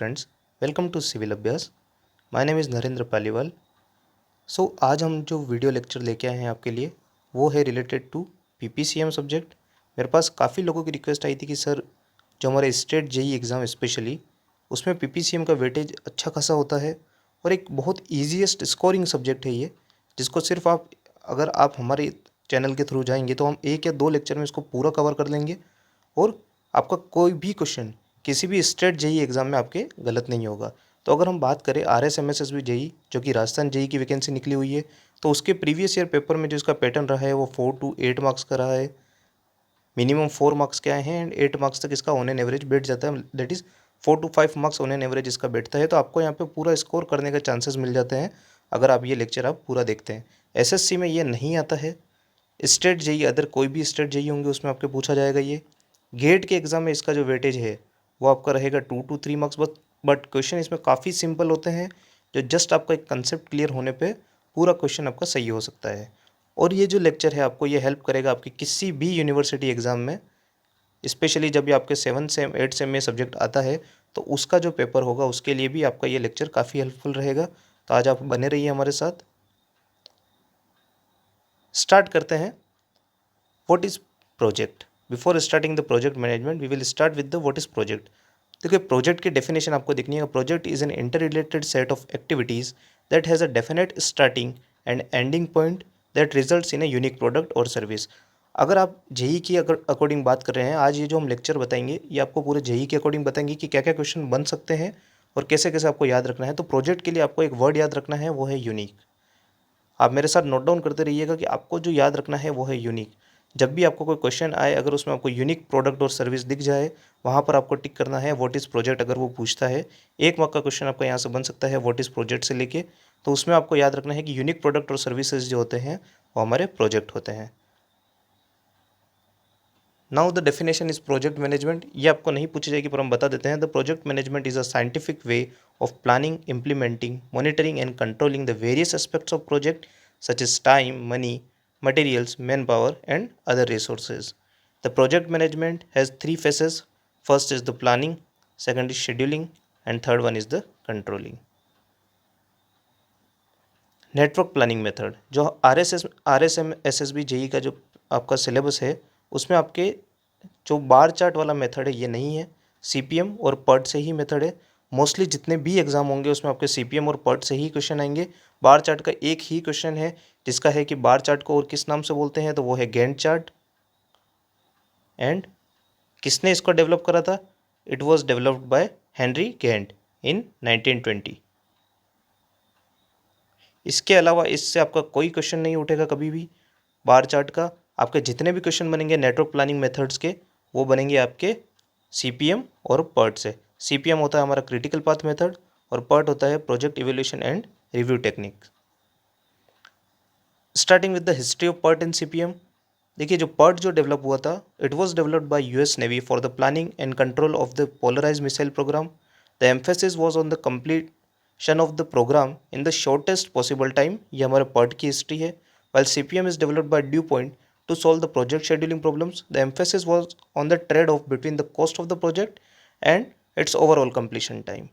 Friends, welcome to civil अभ्यास। My name is Narendra Paliwal. आज हम जो वीडियो लेक्चर लेके आए हैं आपके लिए वो है रिलेटेड टू पीपीसीएम सब्जेक्ट। मेरे पास काफ़ी लोगों की रिक्वेस्ट आई थी कि सर जो हमारे स्टेट जेई एग्ज़ाम स्पेशली उसमें पीपीसीएम का वेटेज अच्छा खासा होता है और एक बहुत ईजीएस्ट स्कोरिंग सब्जेक्ट है ये, जिसको सिर्फ अगर आप हमारे चैनल के थ्रू जाएंगे तो हम 1 या 2 लेक्चर में इसको पूरा कवर कर लेंगे और आपका कोई भी क्वेश्चन किसी भी स्टेट जेई एग्ज़ाम में आपके गलत नहीं होगा। तो अगर हम बात करें RSMSSB जेई जो कि राजस्थान जेई की वैकेंसी निकली हुई है, तो उसके प्रीवियस ईयर पेपर में जो इसका पैटर्न रहा है वो 4 to 8 मार्क्स का रहा है। मिनिमम 4 मार्क्स के आए हैं एंड 8 मार्क्स तक इसका ऑन एन एवरेज बैठ जाता है, that is 4 to 5 marks on an average इसका बैठता है। तो आपको यहाँ पे पूरा स्कोर करने का चांसेस मिल जाते हैं अगर आप ये लेक्चर आप पूरा देखते हैं। एसएससी में ये नहीं आता है। स्टेट जेई अदर कोई भी स्टेट जेई होंगे उसमें आपके पूछा जाएगा ये। गेट के एग्ज़ाम में इसका जो वेटेज है वो आपका रहेगा 2 to 3 मार्क्स, बट क्वेश्चन इसमें काफ़ी सिंपल होते हैं, जो जस्ट आपका एक कंसेप्ट क्लियर होने पे पूरा क्वेश्चन आपका सही हो सकता है। और ये जो लेक्चर है आपको ये हेल्प करेगा आपकी किसी भी यूनिवर्सिटी एग्ज़ाम में, स्पेशली जब भी आपके 7th सेम 8th सेम में सब्जेक्ट आता है तो उसका जो पेपर होगा उसके लिए भी आपका ये लेक्चर काफ़ी हेल्पफुल रहेगा। तो आज आप बने रहिए हमारे साथ। स्टार्ट करते हैं। What is project? Before starting the project management we will start with the what is project. देखिए, प्रोजेक्ट की डेफिनेशन आपको देखनी है। Project is an inter related set of activities that has a definite starting and ending point that results in a unique product और service. अगर आप JEE की अगर अकॉर्डिंग बात कर रहे हैं, आज ये जो हम लेक्चर बताएंगे ये आपको पूरे जेई के अकॉर्डिंग बताएंगे कि क्या क्या क्वेश्चन बन सकते हैं और कैसे कैसे आपको याद रखना है। तो प्रोजेक्ट के लिए आपको एक वर्ड याद रखना है, वो है यूनिक। आप मेरे साथ नोट डाउन करते रहिएगा कि आपको जो याद रखना है वो है यूनिक। जब भी आपको कोई क्वेश्चन आए, अगर उसमें आपको यूनिक प्रोडक्ट और सर्विस दिख जाए, वहाँ पर आपको टिक करना है व्हाट इज़ प्रोजेक्ट। अगर वो पूछता है 1 मार्क का क्वेश्चन आपका यहाँ से बन सकता है व्हाट इज़ प्रोजेक्ट से लेके, तो उसमें आपको याद रखना है कि यूनिक प्रोडक्ट और सर्विसेज जो होते हैं वो हमारे प्रोजेक्ट होते हैं। Now the definition is project management. ये आपको नहीं पूछी जाएगी पर हम बता देते हैं। The project management is a scientific way of planning, implementing, monitoring and controlling the various aspects of project such as time, money, materials, manpower, and other resources. The project management has 3 phases. First is the planning, second is scheduling, and third one is the controlling. Network planning method जो RSMSSB JEE का जो आपका syllabus है उसमें आपके जो bar chart वाला method है ये नहीं है, CPM और PERT से ही मेथड है। मोस्टली जितने भी एग्जाम होंगे उसमें आपके CPM और PERT से ही क्वेश्चन आएंगे। बार चार्ट का एक ही क्वेश्चन है जिसका है कि बार चार्ट को और किस नाम से बोलते हैं, तो वो है गैंट चार्ट। एंड किसने इसको डेवलप करा था? It was developed by Henry Gantt in 1920। इसके अलावा इससे आपका कोई क्वेश्चन नहीं उठेगा कभी भी बार चार्ट का। आपके जितने भी क्वेश्चन बनेंगे नेटवर्क प्लानिंग मेथड्स के वो बनेंगे आपके CPM और PERT से। CPM होता है हमारा क्रिटिकल पाथ मेथड और PERT होता है project evaluation and review technique. Starting with the history of PERT and CPM। देखिए, जो PERT जो डेवलप हुआ था, it was developed by US navy for the planning and control of the polarise missile programme. The emphasis was on the completion of the programme in the shortest possible time. ये हमारे PERT की history है। While CPM is developed by due point to solve the project scheduling problems. The emphasis was on the trade-off between the cost of the project and its overall completion time.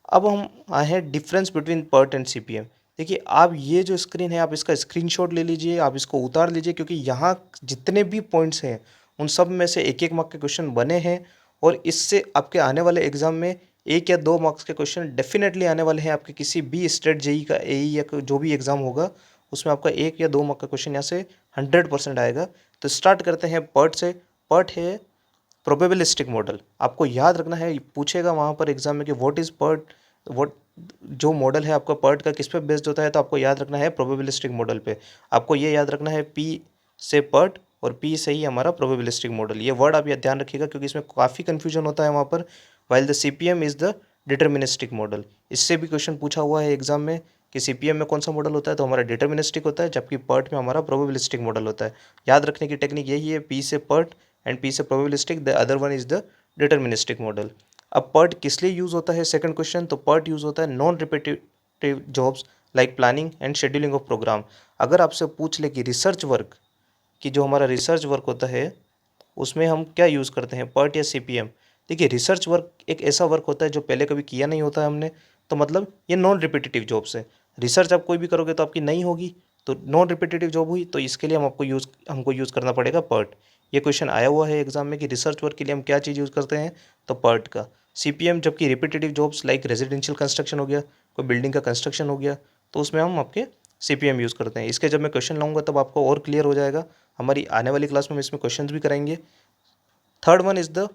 अब हम आए हैं difference between PERT and CPM। देखिए, आप ये जो screen है आप इसका स्क्रीनशॉट ले लीजिए, आप इसको उतार लीजिए, क्योंकि यहाँ जितने भी पॉइंट्स हैं उन सब में से 1-1 मार्क के क्वेश्चन बने हैं और इससे आपके आने वाले एग्जाम में 1 या 2 मार्क्स के क्वेश्चन डेफिनेटली आने वाले हैं। आपके किसी भी स्टेट जेई का AE या जो भी एग्जाम होगा उसमें आपका 1 या 2 मार्क का क्वेश्चन यहाँ से 100% आएगा। तो स्टार्ट करते हैं PERT से। PERT है प्रोबेबिलिस्टिक मॉडल। आपको याद रखना है, पूछेगा वहाँ पर एग्जाम में कि व्हाट इज़ PERT, व्हाट जो मॉडल है आपका PERT का किस पे बेस्ड होता है, तो आपको याद रखना है प्रोबेबिलिस्टिक मॉडल पे। आपको ये याद रखना है P से PERT और P से ही हमारा प्रोबेबिलिस्टिक मॉडल। ये वर्ड आप ध्यान रखिएगा क्योंकि इसमें काफ़ी कन्फ्यूजन होता है वहाँ पर। While the CPM is the deterministic model. इससे भी क्वेश्चन पूछा हुआ है एग्जाम में कि CPM में कौन सा मॉडल होता है, तो हमारा डिटर्मिनिस्टिक होता है, जबकि PERT में हमारा प्रोबेबिलिस्टिक मॉडल होता है। याद रखने की टेक्निक यही है, P से PERT एंड P से probabilistic, the other one is the deterministic model. अब PERT किस लिए यूज़ होता है? Second question. तो PERT यूज़ होता है non repetitive jobs like planning and scheduling of programme. अगर आपसे पूछ ले कि रिसर्च वर्क की जो हमारा रिसर्च वर्क होता है उसमें हम क्या यूज़ करते हैं, PERT या CPM? देखिए रिसर्च वर्क एक ऐसा वर्क होता है जो पहले कभी किया नहीं होता है हमने, तो मतलब ये नॉन रिपीटेटिव जॉब्स है। रिसर्च आप कोई भी करोगे तो आपकी नहीं होगी, तो नॉन रिपीटेटिव जॉब हुई, तो इसके लिए हमको यूज़ करना पड़ेगा पर्ट। ये क्वेश्चन आया हुआ है एग्जाम में कि रिसर्च वर्क के लिए हम क्या चीज़ यूज़ करते हैं, तो पर्ट का। सीपीएम जबकि repetitive jobs like residential construction हो गया, कोई बिल्डिंग का कंस्ट्रक्शन हो गया, तो उसमें हम आपके सीपीएम यूज़ करते हैं। इसके जब मैं क्वेश्चन लाऊंगा तब आपको और क्लियर हो जाएगा। हमारी आने वाली क्लास में हम इसमें क्वेश्चंस भी कराएंगे। थर्ड वन इज द,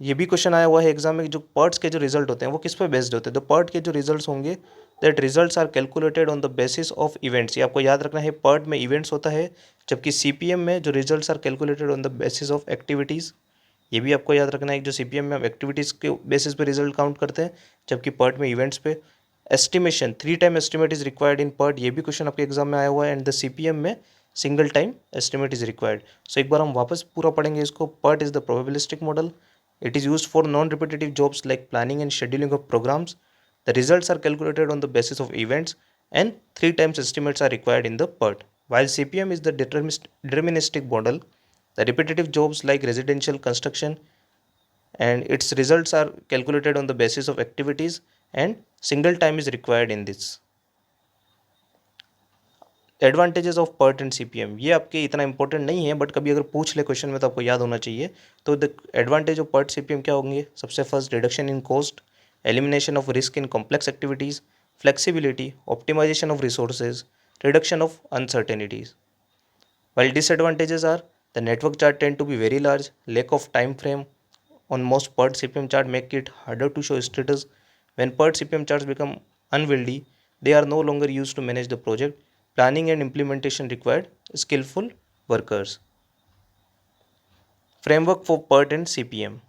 ये भी क्वेश्चन आया हुआ है एग्जाम में कि जो पर्ट्स के जो रिजल्ट होते हैं वो किस पे बेस्ड होते हैं, तो पर्ट के जो रिजल्ट्स होंगे that results are calculated on the basis of events. ये आपको याद रखना है, पर्ट में इवेंट्स होता है, जबकि सीपीएम में जो results are calculated on the basis of activities. ये भी आपको याद रखना है कि जो सीपीएम में हम एक्टिविटीज़ के बेसिस पे रिजल्ट काउंट करते हैं, जबकि पर्ट में इवेंट्स पे। Estimation 3 time estimate is required in PERT, ये भी क्वेश्चन आपके एग्जाम में आया हुआ है। एंड द सीपीएम में single time estimate is required. So एक बार हम वापस पूरा पढ़ेंगे इसको। PERT is the probabilistic model, it is used for non-repetitive jobs like planning and scheduling of programs. The results are calculated on the basis of events and 3 times estimates are required in the PERT. While CPM is the deterministic model, the repetitive jobs like residential construction and its results are calculated on the basis of activities and single time is required in this. Advantages of PERT and CPM, ये आपके इतना important नहीं है, but कभी अगर पूछ ले question में तो आपको याद होना चाहिए। तो the advantage of PERT CPM क्या होंगे, सबसे first reduction in cost, elimination of risk in complex activities, flexibility, optimisation of resources, reduction of uncertainties. While disadvantages are the network chart tend to be very large, lack of time frame on most PERT CPM chart make it harder to show status. When PERT CPM charts become unwieldy, they are no longer used to manage the project. Planning and implementation required skillful workers. Framework for PERT and CPM,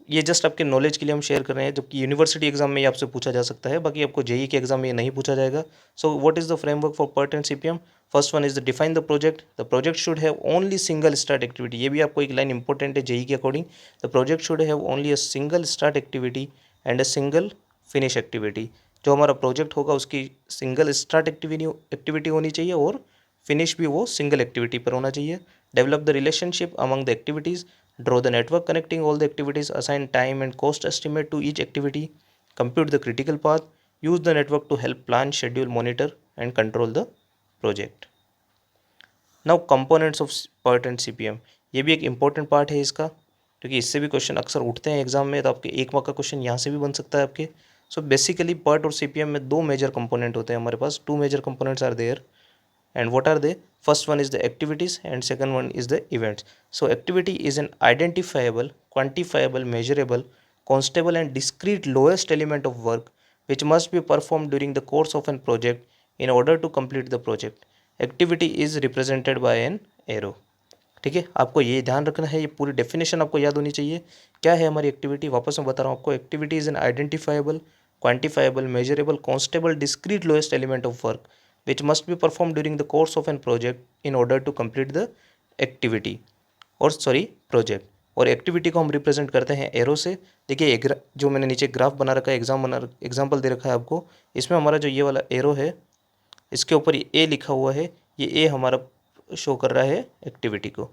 ये just आपके knowledge के लिए हम share कर रहे हैं, जबकि university exam में ये आपसे पूछा जा सकता है, बाकी आपको जेई के एग्जाम में ये नहीं पूछा जाएगा। So what is the framework for PERT and CPM? First one is the define the project should have only single start activity. ये भी आपको एक लाइन इंपॉर्टेंट है जेई के according, the project should have only a single start activity and a single finish activity. जो हमारा project होगा उसकी सिंगल स्टार्ट एक्टिविटी होनी चाहिए और फिनिश भी वो सिंगल एक्टिविटी पर होना चाहिए। Develop the relationship among the activities, draw the network connecting all the activities, assign time and cost estimate to each activity, compute the critical path, use the network to help plan, schedule, monitor and control the project. Now components of PERT and CPM, ये भी एक important part है इसका, क्योंकि इससे भी question अक्सर उठते हैं एग्जाम में, तो आपके एक मार्क का क्वेश्चन यहाँ से भी बन सकता है आपके। सो बेसिकली PERT और CPM में दो मेजर कंपोनेंट होते हैं हमारे पास, two major components are there. And what are they? First one is the activities and second one is the events. So activity is an identifiable, quantifiable, measurable, constable and discrete lowest element of work which must be performed during the course of a project in order to complete the project. Activity is represented by an arrow. ठीक है, आपको ये ध्यान रखना है, ये पूरी definition आपको याद होनी चाहिए। क्या है हमारी एक्टिविटी, वापस मैं बता रहा हूँ आपको। Activity is an identifiable, quantifiable, measurable, constable, discrete lowest element of work which must be performed during the course of an project in order to complete the activity और project। और एक्टिविटी को हम रिप्रेजेंट करते हैं arrow से। देखिए जो मैंने नीचे ग्राफ बना रखा है, एग्जाम्पल दे रखा है आपको, इसमें हमारा जो ये वाला एरो है इसके ऊपर ये ए लिखा हुआ है, ये ए हमारा शो कर रहा है एक्टिविटी को।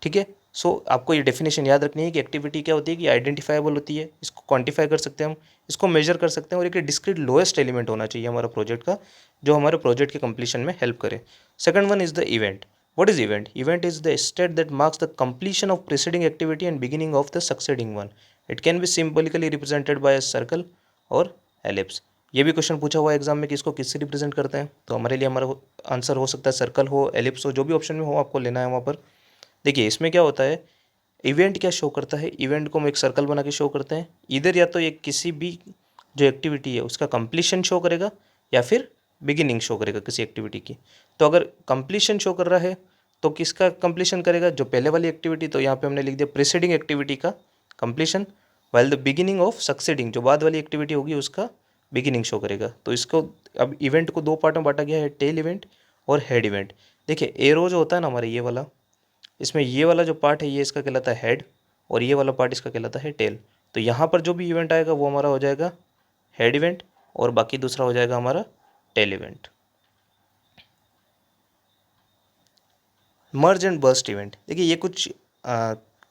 ठीक है, सो आपको ये डेफिनेशन याद रखनी है कि एक्टिविटी क्या होती है, कि आइडेंटिफाइबल होती है, इसको क्वांटिफाई कर सकते हैं हम, इसको मेजर कर सकते हैं, और एक डिस्क्रीट लोएस्ट एलिमेंट होना चाहिए हमारा प्रोजेक्ट का, जो हमारे प्रोजेक्ट के कंप्लीशन में हेल्प करे। Second one is the event. What is event? Event is the state that marks the completion of preceding activity and beginning of the succeeding one. It can be symbolically represented by a circle और ellipse. ये भी question पूछा हुआ है exam में कि इसको किससे रिप्रेजेंट करते हैं, तो हमारे लिए हमारा आंसर हो सकता है सर्कल हो, एलिप्स हो, जो भी ऑप्शन में हो आपको लेना है वहाँ पर। देखिए इसमें क्या होता है, इवेंट क्या शो करता है, इवेंट को हम एक सर्कल बना के शो करते हैं। इधर या तो एक किसी भी जो एक्टिविटी है उसका कंप्लीशन शो करेगा या फिर बिगिनिंग शो करेगा किसी एक्टिविटी की। तो अगर कंप्लीशन शो कर रहा है तो किसका कंप्लीशन करेगा, जो पहले वाली एक्टिविटी, तो यहाँ पे हमने लिख दिया प्रीसीडिंग एक्टिविटी का completion, while the beginning of succeeding, जो बाद वाली एक्टिविटी होगी उसका बिगिनिंग शो करेगा। तो इसको अब इवेंट को दो पार्ट में बांटा गया है, टेल इवेंट और हेड इवेंट। देखिए एरो जो होता है ना हमारा ये वाला, इसमें ये वाला जो पार्ट है ये इसका कहलाता है हेड और ये वाला पार्ट इसका कहलाता है टेल। तो यहाँ पर जो भी इवेंट आएगा वो हमारा हो जाएगा हेड इवेंट और बाकी दूसरा हो जाएगा हमारा tail event. Merge and burst event, देखिए ये कुछ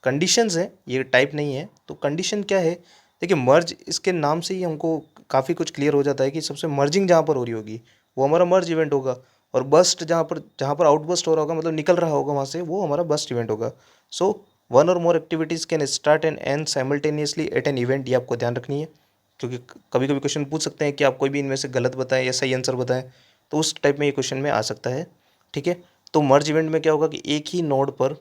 कंडीशंस हैं, ये टाइप नहीं है। तो कंडीशन क्या है, देखिए मर्ज इसके नाम से ही हमको काफ़ी कुछ क्लियर हो जाता है कि सबसे मर्जिंग जहाँ पर हो रही होगी वो हमारा मर्ज इवेंट होगा, और बस्ट जहाँ पर आउटबस्ट हो रहा होगा, मतलब निकल रहा होगा वहाँ से, वो हमारा बस्ट इवेंट होगा। सो वन और more activities can start and end simultaneously at an event, ये आपको ध्यान रखनी है, क्योंकि कभी कभी क्वेश्चन पूछ सकते हैं कि आप कोई भी इनमें से गलत बताएं या सही आंसर बताएं, तो उस टाइप में ये क्वेश्चन में आ सकता है। ठीक है, तो मर्ज इवेंट में क्या होगा कि एक ही नोड पर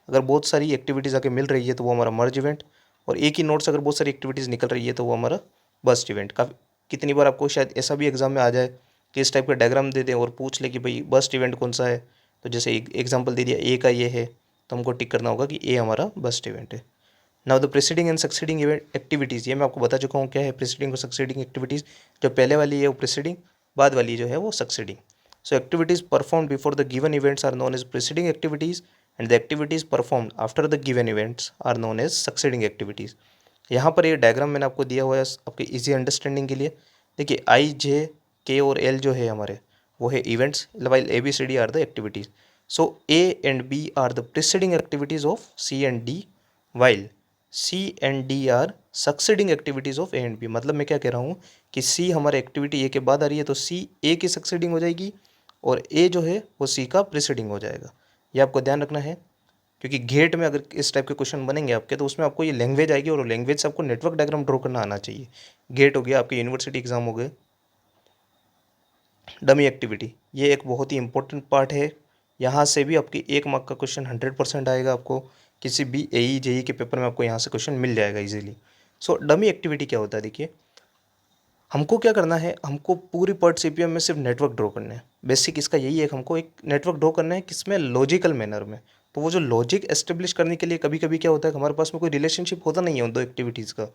अगर बहुत सारी एक्टिविटीज़ आके मिल रही है तो वो हमारा मर्ज इवेंट, और एक ही नोड से अगर बहुत सारी एक्टिविटीज़ निकल रही है तो वो हमारा बस्ट इवेंट। काफ़ी कितनी बार आपको शायद ऐसा भी एग्जाम में आ जाए कि इस टाइप का डायग्राम दे दें और पूछ ले कि भाई बस्ट इवेंट कौन सा है, तो जैसे एक एग्जाम्पल दे दिया ए का ये है, तो हमको टिक करना होगा कि ए हमारा बस्ट इवेंट है। Now the preceding and succeeding event activities, ये मैं आपको बता चुका हूँ क्या है प्रीसीडिंग और सक्सीडिंग एक्टिविटीज़। जो पहले वाली है वो प्रीसीडिंग, बाद वाली जो है वो succeeding. So activities perform before the given events are known as preceding activities, and the activities performed after the given events are known as succeeding activities. यहाँ पर ये डायग्राम मैंने आपको दिया हुआ है आपके इजी अंडरस्टैंडिंग के लिए। देखिए आई जे के और एल जो है हमारे वो है events, while A B C D are the activities. So A and B are the preceding activities of C and D, while C and D are succeeding activities of A and B. मतलब मैं क्या कह रहा हूँ कि सी हमारे activity ए के बाद आ रही है तो सी ए की सक्सीडिंग हो जाएगी, और ए जो है वो सी का प्रीसीडिंग हो जाएगा। ये आपको ध्यान रखना है, क्योंकि गेट में अगर इस टाइप के क्वेश्चन बनेंगे आपके तो उसमें आपको ये लैंग्वेज आएगी, और लैंग्वेज से आपको नेटवर्क डायग्राम ड्रॉ करना आना चाहिए। गेट हो गया, आपके यूनिवर्सिटी एग्जाम हो गए। डमी एक्टिविटी, ये एक बहुत ही इंपॉर्टेंट पार्ट है, यहाँ से भी आपकी 1 मार्क का क्वेश्चन 100% आएगा। आपको किसी भी एई जेई के पेपर में आपको यहाँ से क्वेश्चन मिल जाएगा इजीली। सो डमी एक्टिविटी क्या होता है, देखिए हमको क्या करना है, हमको पूरी पर्ट सीपीएम में सिर्फ नेटवर्क ड्रॉ करना है। बेसिक इसका यही है कि हमको एक नेटवर्क ड्रॉ करना है, किसमें, लॉजिकल मैनर में। तो वो जो लॉजिक एस्टेब्लिश करने के लिए कभी कभी क्या होता है कि हमारे पास में कोई रिलेशनशिप होता नहीं है उन दो एक्टिविटीज़ का,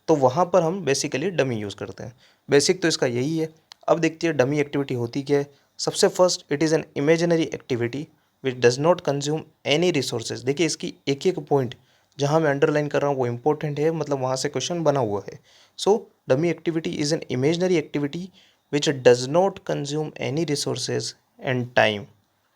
तो वहाँ पर हम बेसिकली डमी यूज़ करते हैं। बेसिक तो इसका यही है। अब देखते हैं डमी एक्टिविटी होती क्या है। सबसे first, it is an imaginary activity which does not consume any resources. देखिए इसकी एक एक पॉइंट जहाँ मैं अंडरलाइन कर रहा हूँ वो इंपॉर्टेंट है, मतलब वहाँ से क्वेश्चन बना हुआ है। So dummy activity is an imaginary activity which does not consume any resources and time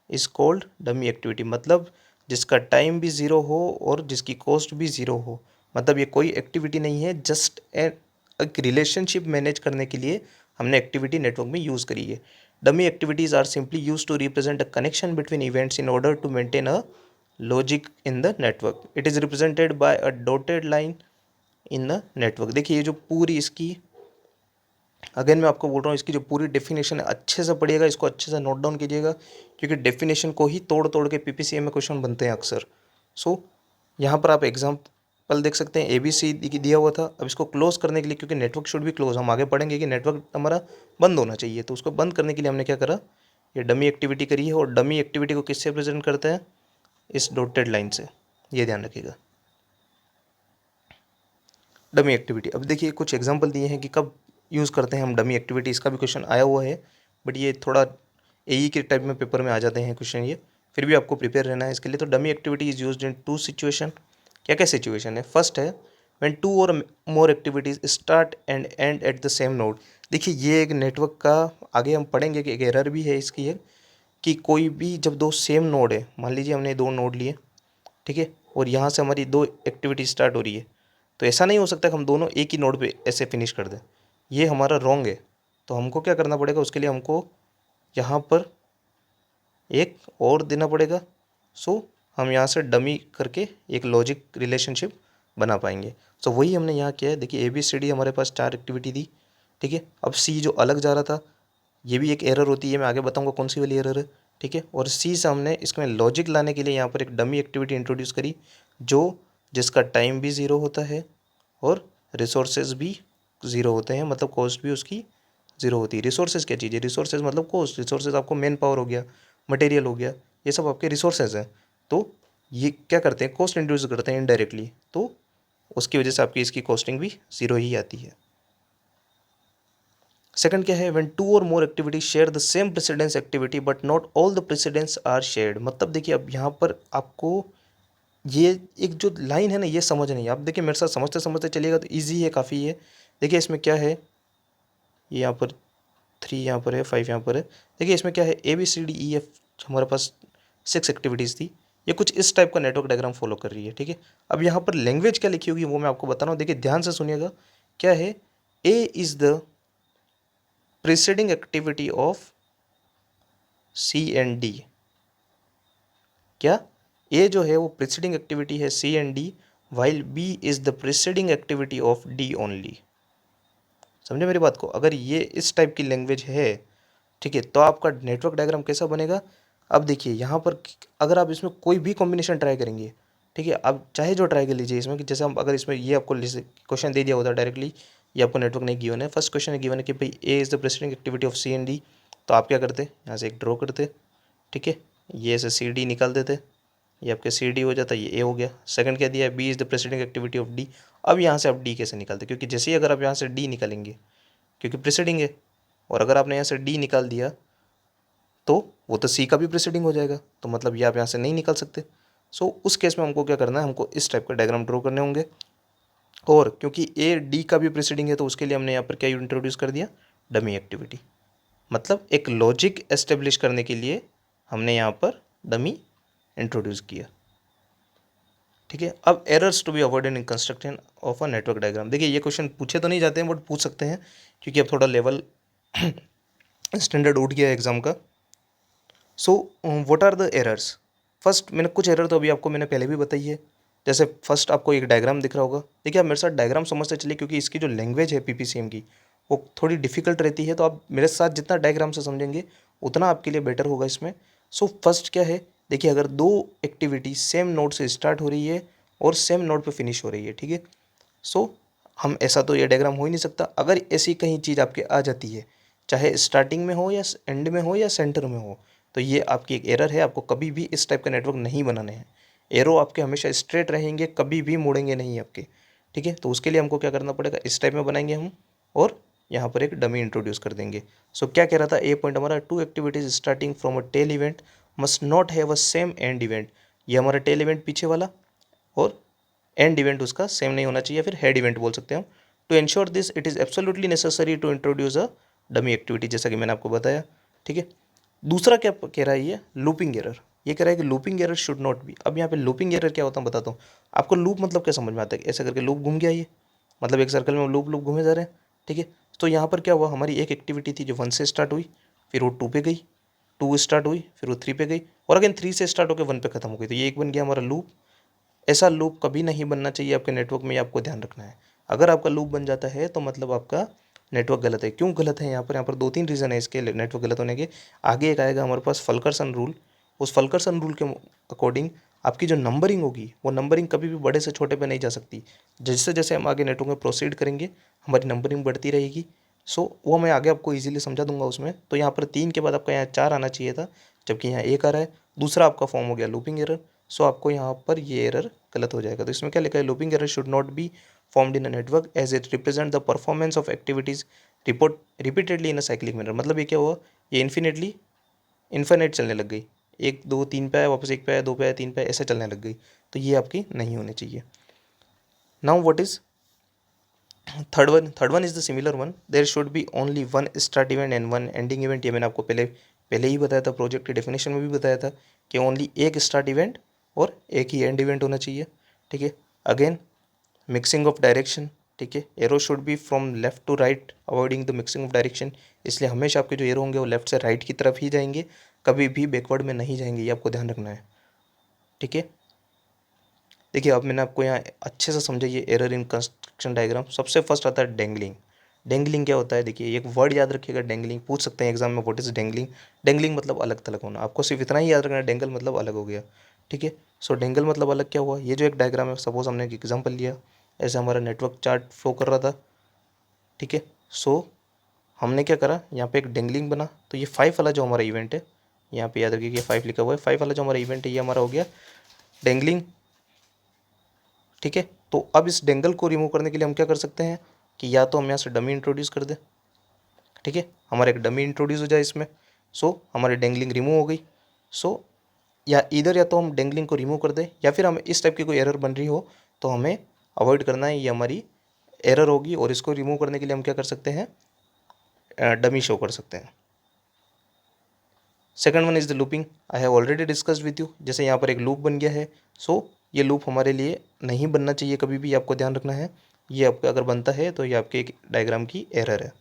is called dummy activity. मतलब जिसका टाइम भी ज़ीरो हो और जिसकी कॉस्ट भी ज़ीरो हो, मतलब ये कोई एक्टिविटी नहीं है, जस्ट एक रिलेशनशिप मैनेज करने के लिए हमने एक्टिविटी नेटवर्क में यूज़ करी है। Dummy activities are simply use to represent a connection between events in order to maintain a logic in the network. It is represented by a dotted line in the network. देखिए ये जो पूरी इसकी, again मैं आपको बोल रहा हूँ, इसकी जो पूरी डेफिनेशन है अच्छे से पढ़िएगा, इसको अच्छे से नोट डाउन कीजिएगा, क्योंकि डेफिनेशन को ही तोड़ तोड़ के पीपीसीएम में क्वेश्चन बनते हैं अक्सर। सो यहाँ पर आप एग्जाम्पल देख सकते हैं, ए बी सी दिया हुआ था। अब इसको क्लोज करने के लिए, क्योंकि नेटवर्क शुड भी क्लोज, हम आगे पढ़ेंगे कि नेटवर्क हमारा बंद होना चाहिए, तो उसको बंद करने के लिए हमने क्या करा, ये डमी एक्टिविटी करी है। और डमी एक्टिविटी को किससे प्रेजेंट करते हैं, इस डॉटेड लाइन से, ये ध्यान रखिएगा। डमी एक्टिविटी, अब देखिए कुछ एग्जांपल दिए हैं कि कब यूज़ करते हैं हम डमी एक्टिविटी, इसका भी क्वेश्चन आया हुआ है, बट ये थोड़ा एई के टाइप में पेपर में आ जाते हैं क्वेश्चन ये, फिर भी आपको प्रिपेयर रहना है इसके लिए। तो dummy activity is used in 2 situation. क्या क्या सिचुएशन है, फर्स्ट है व्हेन 2 और more activities start and end at the same node. देखिए ये एक नेटवर्क का, आगे हम पढ़ेंगे कि एक एरर भी है इसकी है, कि कोई भी जब 2 सेम नोड है, मान लीजिए हमने 2 नोड लिए, ठीक है, और यहाँ से हमारी 2 एक्टिविटी स्टार्ट हो रही है, तो ऐसा नहीं हो सकता कि हम दोनों एक ही नोड पे ऐसे फिनिश कर दें, ये हमारा रॉन्ग है। तो हमको क्या करना पड़ेगा, उसके लिए हमको यहाँ पर एक और देना पड़ेगा। सो हम यहाँ से डमी करके एक लॉजिक रिलेशनशिप बना पाएंगे। सो वही हमने यहाँ किया है। देखिए ए बी सी डी हमारे पास 4 एक्टिविटी थी, ठीक है। अब सी जो अलग जा रहा था, ये भी एक एरर होती है, मैं आगे बताऊँगा कौन सी वाली एरर है, ठीक है। और सी से हमने इसमें लॉजिक लाने के लिए यहाँ पर एक डमी एक्टिविटी इंट्रोड्यूस करी, जो जिसका टाइम भी ज़ीरो होता है और रिसोर्सेज भी ज़ीरो होते हैं, मतलब कॉस्ट भी उसकी ज़ीरो होती है। रिसोर्सेज क्या चीज़ है, रिसोर्सेज मतलब कॉस्ट, रिसोर्सेज आपको मैन पावर हो गया, मटेरियल हो गया, ये सब आपके रिसोर्सेज हैं। तो ये क्या करते हैं, कॉस्ट इंट्रोड्यूस करते हैं इनडायरेक्टली, तो उसकी वजह से आपकी इसकी कॉस्टिंग भी ज़ीरो ही आती है। सेकंड क्या है, व्हेन 2 और more activity share the same precedence activity but not all the precedence are shared. मतलब देखिए अब यहाँ पर आपको ये एक जो लाइन है ना, ये समझ नहीं, आप देखिए मेरे साथ समझते समझते चलिएगा तो ईजी है, काफ़ी है। देखिए इसमें क्या है, ये यहाँ पर 3 यहाँ पर है, 5 यहाँ पर है। देखिए इसमें क्या है, A B C D E F हमारे पास 6 एक्टिविटीज़ थी, ये कुछ इस टाइप का नेटवर्क डायग्राम फॉलो कर रही है, ठीक है। अब यहाँ पर लैंग्वेज क्या लिखी होगी वो मैं आपको बता रहा हूँ, देखिए ध्यान से सुनिएगा। क्या है, A is the preceding activity of C and D. क्या, ए जो है वो प्रीसीडिंग एक्टिविटी है C and D, while B is the preceding activity of D only. समझे मेरी बात को? अगर ये इस टाइप की लैंग्वेज है, ठीक है, तो आपका नेटवर्क डायग्राम कैसा बनेगा? अब देखिए यहाँ पर अगर आप इसमें कोई भी कॉम्बिनेशन ट्राई करेंगे, ठीक है, आप चाहे जो ट्राई कर लीजिए इसमें, कि जैसे हम अगर इसमें ये आपको क्वेश्चन दे दिया होता डायरेक्टली, ये आपको नेटवर्क नहीं गिवन है, फर्स्ट क्वेश्चन है गिवन है कि भाई A is the president activity of C and D, तो आप क्या करते, यहाँ से एक ड्रॉ करते, ठीक है, ये ऐसे सी डी निकाल देते, ये आपके सी डी हो जाता है, ये ए हो गया। सेकंड क्या दिया है, B is the president activity of D. अब यहाँ से आप डी कैसे निकालते, क्योंकि जैसे ही अगर आप यहाँ से डी निकालेंगे, क्योंकि प्रेसिडिंग है, और अगर आपने यहाँ से डी निकाल दिया तो वो तो सी का भी प्रेसिडिंग हो जाएगा, तो मतलब ये आप यहाँ से नहीं निकाल सकते। सो उस केस में हमको क्या करना है, हमको इस टाइप का डायग्राम ड्रॉ करने होंगे। और क्योंकि ए डी का भी प्रेसिडिंग है, तो उसके लिए हमने यहाँ पर क्या इंट्रोड्यूस कर दिया, डमी एक्टिविटी। मतलब एक लॉजिक एस्टेब्लिश करने के लिए हमने यहाँ पर डमी इंट्रोड्यूस किया, ठीक है। अब errors to be avoided in construction of a network diagram. देखिए ये क्वेश्चन पूछे तो नहीं जाते हैं, बट पूछ सकते हैं, क्योंकि अब थोड़ा लेवल स्टैंडर्ड उठ गया है एग्जाम का। So what are the errors? First, मैंने कुछ एरर तो अभी आपको मैंने पहले भी बताई है। जैसे फर्स्ट आपको एक डायग्राम दिख रहा होगा, देखिए आप मेरे साथ डायग्राम समझते चलिए, क्योंकि इसकी जो लैंग्वेज है पीपीसीएम की वो थोड़ी डिफिकल्ट रहती है, तो आप मेरे साथ जितना डायग्राम से समझेंगे उतना आपके लिए बेटर होगा इसमें। सो फर्स्ट क्या है, देखिए अगर दो एक्टिविटी सेम नोड से स्टार्ट हो रही है और सेम नोड पे फिनिश हो रही है, ठीक है, सो हम ऐसा तो ये डायग्राम हो ही नहीं सकता। अगर ऐसी कहीं चीज़ आपके आ जाती है, चाहे स्टार्टिंग में हो या एंड में हो या सेंटर में हो, तो ये आपकी एक एरर है। आपको कभी भी इस टाइप का नेटवर्क नहीं बनाने हैं। एरो आपके हमेशा स्ट्रेट रहेंगे, कभी भी मुड़ेंगे नहीं आपके, ठीक है। तो उसके लिए हमको क्या करना पड़ेगा, इस टाइप में बनाएंगे हम, और यहाँ पर एक डमी इंट्रोड्यूस कर देंगे। सो क्या कह रहा था, ए पॉइंट हमारा, two activities starting from a tail event must not have a same end event. ये हमारा टेल इवेंट पीछे वाला, और एंड इवेंट उसका सेम नहीं होना चाहिए, फिर हेड इवेंट बोल सकते हैं हम। To ensure this it is absolutely necessary to introduce a dummy activity, जैसा कि मैंने आपको बताया, ठीक है। दूसरा क्या कह रहा है, ये लूपिंग एरर। ये कह रहा है कि looping error should not B. अब यहाँ पे लूपिंग एरर क्या होता है बताता हूँ आपको। लूप मतलब क्या समझ में आता है, ऐसा करके लूप घूम गया, ये मतलब एक सर्कल में लूप लूप घूमे जा रहे हैं, ठीक है। तो यहाँ पर क्या हुआ, हमारी एक एक्टिविटी थी जो 1 से स्टार्ट हुई, फिर वो 2 पे गई, 2 स्टार्ट हुई, फिर वो 3 पे गई, और अगेन 3 से स्टार्ट होकर 1 पे खत्म हो गई, तो ये एक बन गया हमारा लूप। ऐसा लूप कभी नहीं बनना चाहिए आपके नेटवर्क में, ये आपको ध्यान रखना है। अगर आपका लूप बन जाता है तो मतलब आपका नेटवर्क गलत है। क्यों गलत है, यहाँ पर 2-3 रीज़न है इसके नेटवर्क गलत होने के। आगे एक आएगा हमारे पास फल्करसन रूल। उस फल्करसन रूल के अकॉर्डिंग आपकी जो नंबरिंग होगी, वो नंबरिंग कभी भी बड़े से छोटे पे नहीं जा सकती। जैसे जैसे हम आगे नेटवर्क में प्रोसीड करेंगे, हमारी नंबरिंग बढ़ती रहेगी। सो वो मैं आगे आपको ईजिली समझा दूंगा उसमें। तो यहाँ पर 3 के बाद आपका यहाँ 4 आना चाहिए था, जबकि यहाँ 1 आ रहा है। दूसरा आपका फॉर्म हो गया लूपिंग एरर। सो आपको यहाँ पर ये एरर गलत हो जाएगा। तो इसमें क्या लिखा है, looping error should not be formed in a network as it represent the performance of activities report repeatedly in a cyclic manner. मतलब ये क्या हुआ, ये इन्फिनिट चलने लग गई, 1 2 3 पे आया, वापस 1 पे आया, 2 पे आया, 3 पे आया, ऐसे चलने लग गई। तो ये आपकी नहीं होनी चाहिए। Now what is third one is the similar one, there should be only one start event and one ending event. ये मैंने आपको पहले ही बताया था, प्रोजेक्ट की डेफिनेशन में भी बताया था कि ओनली एक स्टार्ट इवेंट और एक ही एंड इवेंट होना चाहिए, ठीक है। अगेन मिक्सिंग ऑफ डायरेक्शन, ठीक है, arrow should be from left to right avoiding the mixing of direction. इसलिए हमेशा आपके जो एरो होंगे वो लेफ्ट से राइट की तरफ ही जाएंगे, कभी भी बैकवर्ड में नहीं जाएंगे, ये आपको ध्यान रखना है, ठीक है। देखिए अब मैंने आपको यहाँ अच्छे से समझाइए एरर इन कंस्ट्रक्शन डायग्राम। सबसे फर्स्ट आता है डेंगलिंग। डेंगलिंग क्या होता है, देखिए एक वर्ड याद रखिएगा, डेंगलिंग पूछ सकते हैं एग्जाम में, व्हाट इज डेंगलिंग। डेंगलिंग मतलब अलग थलग होना, आपको सिर्फ इतना ही याद रखना है, डेंगल मतलब अलग हो गया, ठीक है। सो डेंगल मतलब अलग क्या हुआ, ये जो एक डायग्राम है, सपोज हमने एक एग्जाम्पल लिया, ऐसे हमारा नेटवर्क चार्ट फ्लो कर रहा था, ठीक है। सो हमने क्या करा, यहाँ पे एक डेंगलिंग बना, तो ये 5 वाला जो हमारा इवेंट है, यहाँ पे याद रखिए 5 लिखा हुआ है, 5 वाला जो हमारा इवेंट है ये हमारा हो गया डेंगलिंग, ठीक है। तो अब इस डेंगल को रिमूव करने के लिए हम क्या कर सकते हैं कि या तो हम यहाँ से डमी इंट्रोड्यूस कर दें, ठीक है, हमारा एक डमी इंट्रोड्यूस हो जाए इसमें। सो हमारी डेंगलिंग रिमूव हो गई। सो या तो हम डेंगलिंग को रिमूव कर दें, या फिर हमें इस टाइप की कोई एरर बन रही हो तो हमें अवॉइड करना है, ये हमारी एरर होगी, और इसको रिमूव करने के लिए हम क्या कर सकते हैं, डमी शो कर सकते हैं। Second one is the looping, I have already discussed with you, जैसे यहाँ पर एक लूप बन गया है, सो ये लूप हमारे लिए नहीं बनना चाहिए कभी भी, आपको ध्यान रखना है, ये आपका अगर बनता है तो ये आपके एक डायग्राम की एरर है।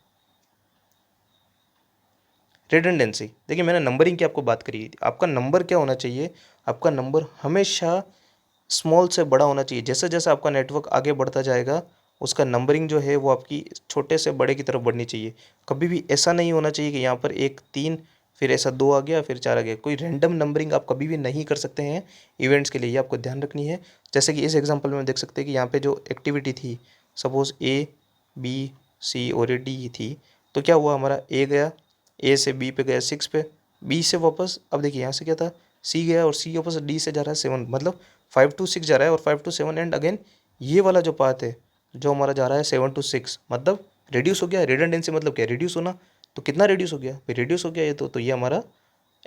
रिडंडेंसी, देखिए मैंने नंबरिंग की आपको बात करी, आपका नंबर क्या होना चाहिए, आपका नंबर हमेशा स्मॉल से बड़ा होना चाहिए। जैसे जैसे आपका नेटवर्क आगे बढ़ता जाएगा उसका नंबरिंग जो है वो आपकी छोटे से बड़े की तरफ बढ़नी चाहिए। कभी भी ऐसा नहीं होना चाहिए कि यहाँ पर एक 3 फिर ऐसा 2 आ गया फिर 4 आ गया, कोई रैंडम नंबरिंग आप कभी भी नहीं कर सकते हैं इवेंट्स के लिए, ये आपको ध्यान रखनी है। जैसे कि इस एग्जांपल में देख सकते हैं कि यहाँ पे जो एक्टिविटी थी, सपोज ए बी सी और डी थी, तो क्या हुआ, हमारा ए गया, ए से बी पे गया 6 पे, बी से वापस, अब देखिए यहाँ से क्या था, सी गया और सी वापस डी से जा रहा है 7, मतलब 5 to 6 जा रहा है और 5 to 7 एंड अगेन ये वाला जो पाथ है जो हमारा जा रहा है 7 to 6, मतलब रिड्यूस हो गया। रिडंडेंसी मतलब क्या, रिड्यूस होना, तो कितना रिड्यूस हो गया, फिर रिड्यूस हो गया ये तो ये हमारा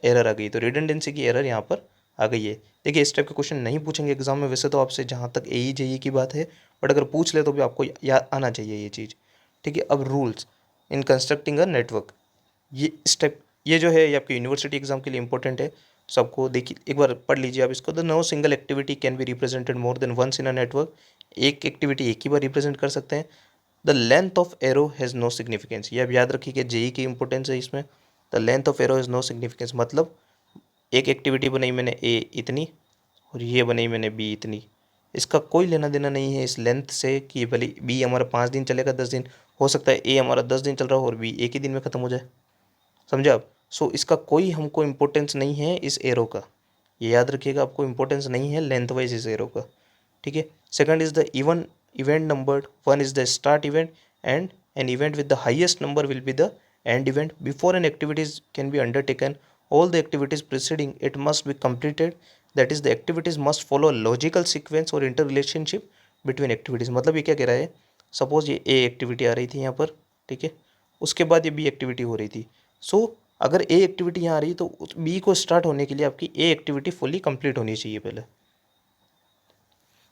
एरर आ गई, तो रिडंडेंसी की एरर यहाँ पर आ गई है। देखिए इस टाइप के क्वेश्चन नहीं पूछेंगे एग्जाम में वैसे तो आपसे, जहाँ तक ए ई जे की बात है, बट अगर पूछ ले तो भी आपको याद आना चाहिए ये चीज़, ठीक है। अब rules in constructing a network, ये स्टेप ये जो है ये आपके यूनिवर्सिटी एग्जाम के लिए इंपॉर्टेंट है, सबको देखिए एक बार पढ़ लीजिए आप इसको। The no single activity can be represented more than once in a network, एक एक्टिविटी एक ही बार रिप्रेजेंट कर सकते हैं। The length of arrow has no significance, ये आप याद रखिए कि जेई की इंपॉर्टेंस है इसमें। The length of arrow has no significance मतलब एक एक्टिविटी बनाई मैंने ए इतनी और ये बनाई मैंने बी इतनी, इसका कोई लेना देना नहीं है इस लेंथ से कि भले बी हमारा 5 दिन चलेगा 10 दिन, हो सकता है ए हमारा 10 दिन चल रहा हो और बी एक ही दिन में ख़त्म हो जाए, समझे आप। सो इसका कोई हमको इम्पोर्टेंस नहीं है इस एरो का, ये याद रखिएगा, आपको इम्पोर्टेंस नहीं है लेंथ वाइज इस एरो का, ठीक है। Second is the even event number, one is the start event and an event with the highest number will be the end event. Before N activities can be undertaken all the activities preceding it must be completed, that is the activities must follow a logical sequence or interrelationship between activities। मतलब ये क्या कह रहा है, suppose ये ए activity आ रही थी यहाँ पर, ठीक है, उसके बाद ये बी एक्टिविटी हो रही थी, सो अगर ए एक्टिविटी यहाँ आ रही है तो बी को स्टार्ट होने के लिए आपकी ए एक्टिविटी फुली कंप्लीट होनी चाहिए पहले।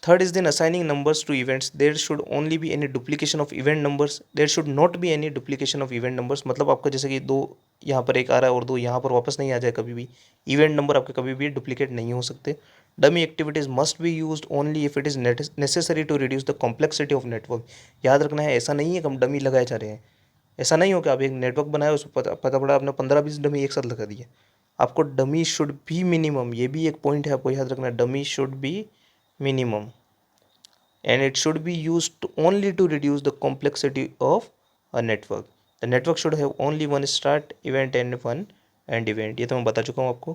Third is then assigning numbers to events, there should only be any duplication of event numbers, there should not be any duplication of event numbers, मतलब आपका जैसे कि 2 यहाँ पर एक आ रहा है और 2 यहाँ पर वापस नहीं आ जाए कभी भी, इवेंट नंबर आपके कभी भी डुप्लीकेट नहीं हो सकते। Dummy activities must be used only if it is necessary to reduce the complexity of network. याद रखना है ऐसा नहीं है कि हम डमी लगाए जा रहे हैं, ऐसा नहीं हो कि आप एक नेटवर्क बनाए उस पर पता पड़ा आपने 15-20 डमी एक साथ लगा दिए, आपको डमी शुड बी मिनिमम, ये भी एक पॉइंट है आपको याद रखना, dummy should be minimum and it should be used only to reduce the complexity of a network. The network should have only one start event and one end event, ये तो मैं बता चुका हूँ आपको।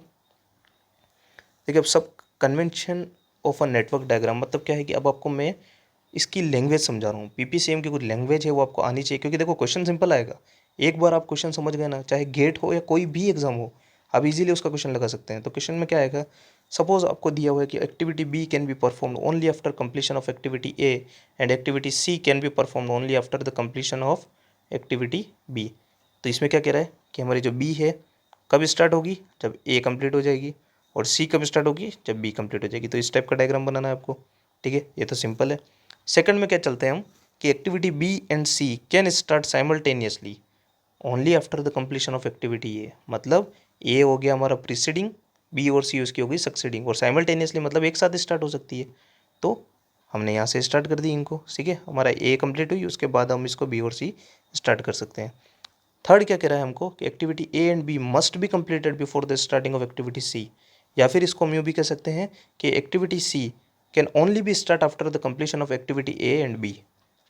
देखिए अब सब convention of a network diagram मतलब क्या है कि अब आपको मैं इसकी लैंग्वेज समझा रहा हूँ, पीपीसीएम की कुछ लैंग्वेज है वो आपको आनी चाहिए, क्योंकि देखो क्वेश्चन सिंपल आएगा, एक बार आप क्वेश्चन समझ गए ना, चाहे गेट हो या कोई भी एग्जाम हो आप इजीली उसका क्वेश्चन लगा सकते हैं। तो क्वेश्चन में क्या आएगा, सपोज आपको दिया हुआ है कि activity B can be performed only after completion of activity A and activity C can be performed only after the completion of activity B. तो इसमें क्या कह रहा है कि हमारी जो बी है कब स्टार्ट होगी, जब ए कंप्लीट हो जाएगी, और सी कब स्टार्ट होगी, जब बी कंप्लीट हो जाएगी। तो इस टाइप का डायग्राम बनाना है आपको, ठीक है, ये तो सिंपल है। सेकंड में क्या चलते हैं हम कि activity B and C can start simultaneously only after the completion of activity A, मतलब ए हो गया हमारा प्रीसीडिंग, बी और सी उसकी हो गई सक्सीडिंग, और साइमल्टेनियसली मतलब एक साथ स्टार्ट हो सकती है। तो हमने यहाँ से स्टार्ट कर दी इनको, ठीक है, हमारा ए कंप्लीट हुई उसके बाद हम इसको बी और सी स्टार्ट कर सकते हैं। थर्ड क्या कह रहा है हमको कि activity A and B must be completed before the starting of activity C, या फिर इसको हम यूँ भी कह सकते हैं कि activity C can only be start after the completion of activity A and B,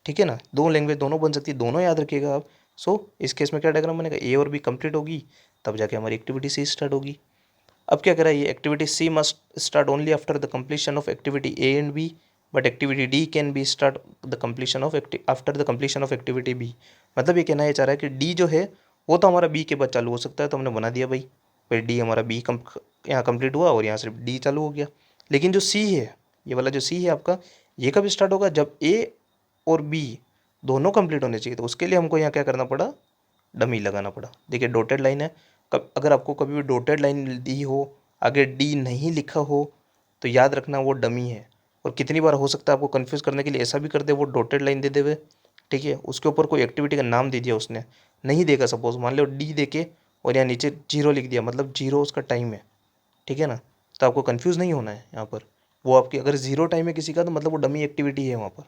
ठीक है ना, दो लैंग्वेज दोनों बन सकती है, दोनों याद रखिएगा आप। सो इस केस में क्या डायग्राम बनेगा, ए और बी कंप्लीट होगी तब जाके हमारी एक्टिविटी सी स्टार्ट होगी। अब क्या करा, ये activity C must start only after the completion of activity A and B, but activity D can be start the completion of after the completion of activity B. मतलब ये कहना ये चाह रहा है कि डी जो है वो तो हमारा बी के बाद चालू हो सकता है, तो हमने बना दिया भाई, फिर डी हमारा बी यहाँ कंप्लीट हुआ और यहाँ से डी चालू हो गया। लेकिन जो सी है, ये वाला जो सी है आपका, ये कब स्टार्ट होगा, जब ए और बी दोनों कंप्लीट होने चाहिए, तो उसके लिए हमको यहाँ क्या करना पड़ा, डमी लगाना पड़ा। देखिए डॉटेड लाइन है, कब अगर आपको कभी भी डॉटेड लाइन दी हो आगे डी नहीं लिखा हो तो याद रखना वो डमी है। और कितनी बार हो सकता है आपको कन्फ्यूज़ करने के लिए ऐसा भी कर दे वो डॉटेड लाइन दे देवे, ठीक है, उसके ऊपर कोई एक्टिविटी का नाम दे दिया उसने, नहीं देगा, सपोज मान लो डी दे के और यहाँ नीचे 0 लिख दिया, मतलब 0 उसका टाइम है, ठीक है ना। तो आपको कंफ्यूज नहीं होना है यहाँ पर, वो आपकी अगर 0 टाइम है किसी का तो मतलब वो डमी एक्टिविटी है वहाँ पर,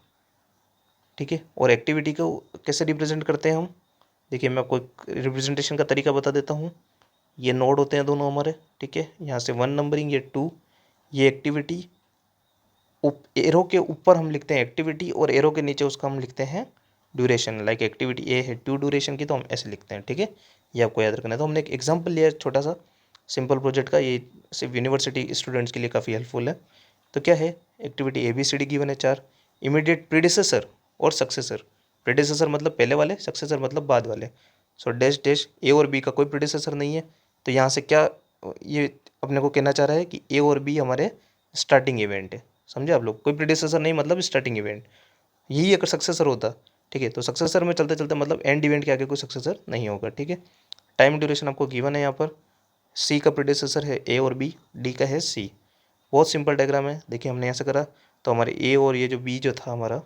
ठीक है। और एक्टिविटी को कैसे रिप्रेजेंट करते हैं हम, देखिए मैं आपको एक रिप्रेजेंटेशन का तरीका बता देता हूँ। ये नोड होते हैं दोनों हमारे, ठीक है। यहाँ से 1 नंबरिंग, ये 2, ये एक्टिविटी, एरो के ऊपर हम लिखते हैं एक्टिविटी और एरो के नीचे उसका हम लिखते हैं ड्यूरेशन। लाइक एक्टिविटी ए है 2 ड्यूरेशन की, तो हम ऐसे लिखते हैं, ठीक है। ये आपको याद रखना है। तो हमने एक एग्जांपल लिया छोटा सा सिंपल प्रोजेक्ट का, ये सिर्फ यूनिवर्सिटी स्टूडेंट्स के लिए काफ़ी हेल्पफुल है। तो क्या है, activity A B C D given है 4, इमीडिएट प्रीडिसेसर और सक्सेसर। प्रीडिसेसर मतलब पहले वाले, सक्सेसर मतलब बाद वाले। सो डैश डैश ए और बी का कोई प्रीडिसेसर नहीं है, तो यहाँ से क्या ये अपने को कहना चाह रहा है कि ए और बी हमारे स्टार्टिंग इवेंट है। समझे आप लोग, कोई प्रीडिसेसर नहीं मतलब स्टार्टिंग इवेंट, यही अगर सक्सेसर होता, ठीक है। तो सक्सेसर में चलते चलते मतलब एंड इवेंट के आगे कोई सक्सेसर नहीं होगा, ठीक है। टाइम ड्यूरेशन आपको गिवन है यहाँ पर, सी का प्रीडिसेसर है ए और बी, डी का है सी। बहुत सिंपल डायग्राम है, देखिए हमने ऐसा करा तो हमारे ए और ये जो बी जो था हमारा,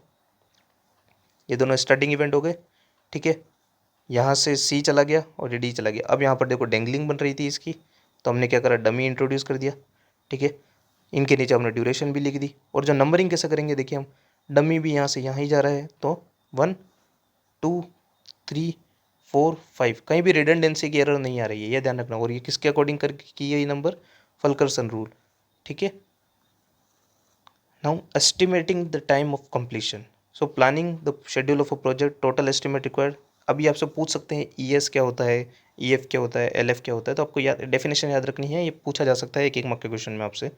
ये दोनों स्टार्टिंग इवेंट हो गए, ठीक है। यहाँ से सी चला गया और ये डी चला गया। अब यहाँ पर देखो डेंगलिंग बन रही थी इसकी, तो हमने क्या करा, डमी इंट्रोड्यूस कर दिया, ठीक है। इनके नीचे हमने ड्यूरेशन भी लिख दी। और जो नंबरिंग कैसे करेंगे, देखिए हम डमी भी यहाँ से यहाँ ही जा रहा है, तो 1 2 3 4 5, कहीं भी रिडंडेंसी की एरर नहीं आ रही है, ये ध्यान रखना। और ये किसके अकॉर्डिंग कर की है ये नंबर, फल्करसन रूल, ठीक है। Now estimating the time of completion, so planning the schedule of a project, total estimate required. अभी आपसे पूछ सकते हैं ES क्या होता है, EF क्या होता है, LF क्या होता है, तो आपको याद डेफिनेशन याद रखनी है, ये पूछा जा सकता है एक एक मार्क के क्वेश्चन में आपसे।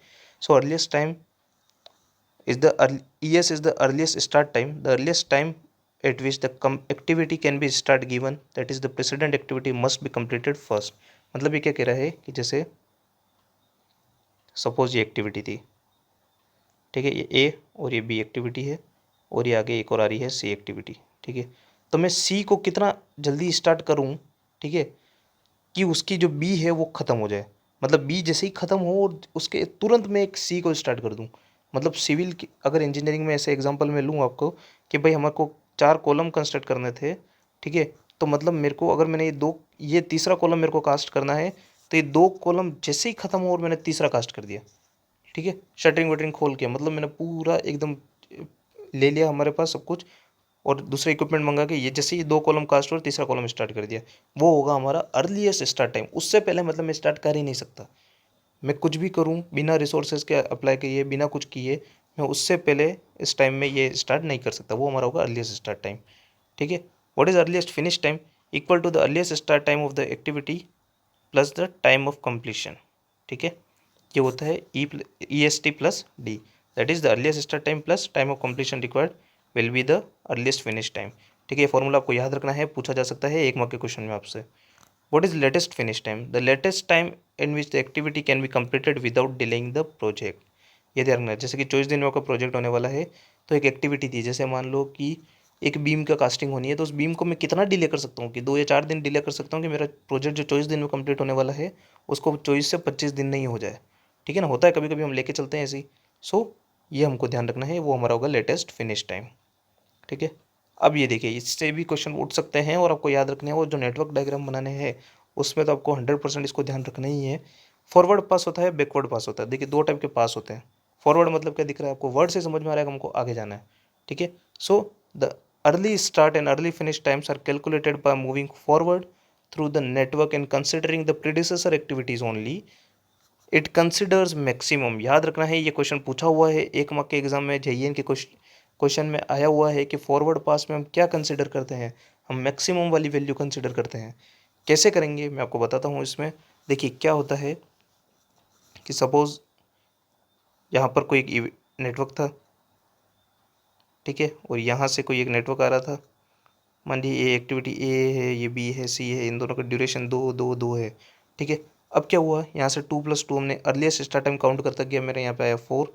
So earliest time is the ES is the earliest start time, the earliest time at which the activity can be start given, that is the precedent activity must be completed first। मतलब ये क्या कह रहा है कि जैसे suppose ये activity थी, ठीक है, ये ए और ये बी एक्टिविटी है और ये आगे एक और आ रही है सी एक्टिविटी, ठीक है। तो मैं सी को कितना जल्दी स्टार्ट करूँ, ठीक है, कि उसकी जो बी है वो ख़त्म हो जाए। मतलब बी जैसे ही ख़त्म हो और उसके तुरंत मैं एक सी को स्टार्ट कर दूँ। मतलब सिविल की अगर इंजीनियरिंग में ऐसे एग्जांपल में लूँ आपको कि भाई हमारे को 4 कॉलम कंस्ट्रक्ट करने थे, ठीक है। तो मतलब मेरे को अगर मैंने ये तीसरा कॉलम मेरे को कास्ट करना है, तो ये 2 कॉलम जैसे ही ख़त्म हो और मैंने तीसरा कास्ट कर दिया, ठीक है। शटरिंग वटरिंग खोल के मतलब मैंने पूरा एकदम ले लिया हमारे पास सब कुछ, और दूसरा इक्विपमेंट मंगा के ये जैसे ही 2 कॉलम कास्ट और तीसरा कॉलम स्टार्ट कर दिया, वो होगा हमारा अर्लीस्ट स्टार्ट टाइम। उससे पहले मतलब मैं स्टार्ट कर ही नहीं सकता। मैं कुछ भी करूं बिना रिसोर्सेज के अप्लाई किए, बिना कुछ किए, मैं उससे पहले इस टाइम में ये स्टार्ट नहीं कर सकता। वो हमारा होगा अर्लीस्ट स्टार्ट टाइम, ठीक है। What is earliest finish time, equal to the earliest start time of the activity plus the time of completion, ठीक है। ये होता है EST plus D, that is the earliest start time plus time of completion required will be the earliest finish time, ठीक है। ये formula आपको याद रखना है, पूछा जा सकता है एक मार्क के क्वेश्चन में आपसे। What is latest finish time, the latest time in which the activity can be completed without delaying the project. ये ध्यान रखना, जैसे कि 24 दिन में आपका प्रोजेक्ट होने वाला है, तो एक एक्टिविटी थी, जैसे मान लो कि एक बीम का कास्टिंग होनी है, तो उस बीम को मैं कितना डिले कर सकता हूँ कि 2 या 4 दिन डिले कर सकता हूँ कि मेरा प्रोजेक्ट जो 24 दिन में कंप्लीट होने वाला है उसको 24 से 25 दिन नहीं हो जाए, ठीक है ना। होता है कभी कभी हम लेके चलते हैं ऐसे ही। सो ये हमको ध्यान रखना है, वो हमारा होगा लेटेस्ट फिनिश टाइम, ठीक है। अब ये देखिए, इससे भी क्वेश्चन उठ सकते हैं और आपको याद रखने हैं, और जो नेटवर्क डायग्राम बनाने हैं उसमें तो आपको 100% इसको ध्यान रखना ही है। फॉरवर्ड पास होता है, बैकवर्ड पास होता है। देखिए 2 टाइप के पास होते हैं। फॉरवर्ड मतलब क्या दिख रहा है आपको, वर्ड से समझ में आ रहा है कि हमको आगे जाना है, ठीक है। So the early start and early finish times are calculated by moving forward through the network and considering the predecessor activities only. It considers maximum, याद रखना है, ये क्वेश्चन पूछा हुआ है एक मार्क के एग्जाम में, JEN के क्वेश्चन में आया हुआ है कि फॉरवर्ड पास में हम क्या कंसिडर करते हैं, हम मैक्सिमम वाली वैल्यू कंसिडर करते हैं। कैसे करेंगे मैं आपको बताता हूँ इसमें। देखिए क्या होता है कि सपोज यहाँ पर कोई एक नेटवर्क था, ठीक है, और यहाँ से कोई एक नेटवर्क आ रहा था। मान लीजिए ये एक्टिविटी ए है, ये बी है, सी है, इन दोनों का ड्यूरेशन 2 है, ठीक है। अब क्या हुआ, यहाँ से 2+2 हमने अर्लीस्ट स्टार्ट टाइम काउंट करता गया, मेरे यहाँ पे आया 4,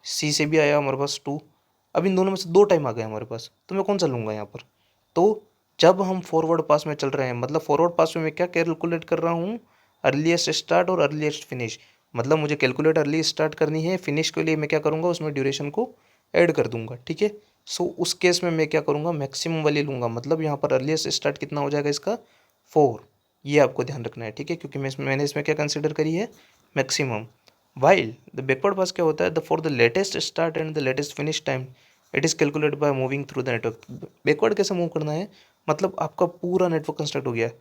सी से भी आया हमारे पास 2। अब इन दोनों में से 2 टाइम आ गए हमारे पास, तो मैं कौन सा लूँगा यहाँ पर। तो जब हम फॉरवर्ड पास में चल रहे हैं, मतलब फॉरवर्ड पास में मैं क्या कैलकुलेट कर रहा हूँ, अर्लीस्ट स्टार्ट और अर्लीस्ट फिनिश। मतलब मुझे कैलकुलेट अर्ली स्टार्ट करनी है, फिनिश के लिए मैं क्या करूँगा, उसमें ड्यूरेशन को ऐड कर दूंगा, ठीक है। सो उस केस में मैं क्या करूँगा, मैक्सिमम वाली लूँगा। मतलब यहाँ पर अर्लीस्ट स्टार्ट कितना हो जाएगा इसका, 4, ये आपको ध्यान रखना है, ठीक है, क्योंकि मैंने इसमें क्या कंसिडर करी है, मैक्सिमम। वाइल द बैकवर्ड पास क्या होता है, the for the latest start and the latest finish time it is calculated by moving through the network. Backward कैसे मूव करना है, मतलब आपका पूरा नेटवर्क कंस्ट्रक्ट हो गया है।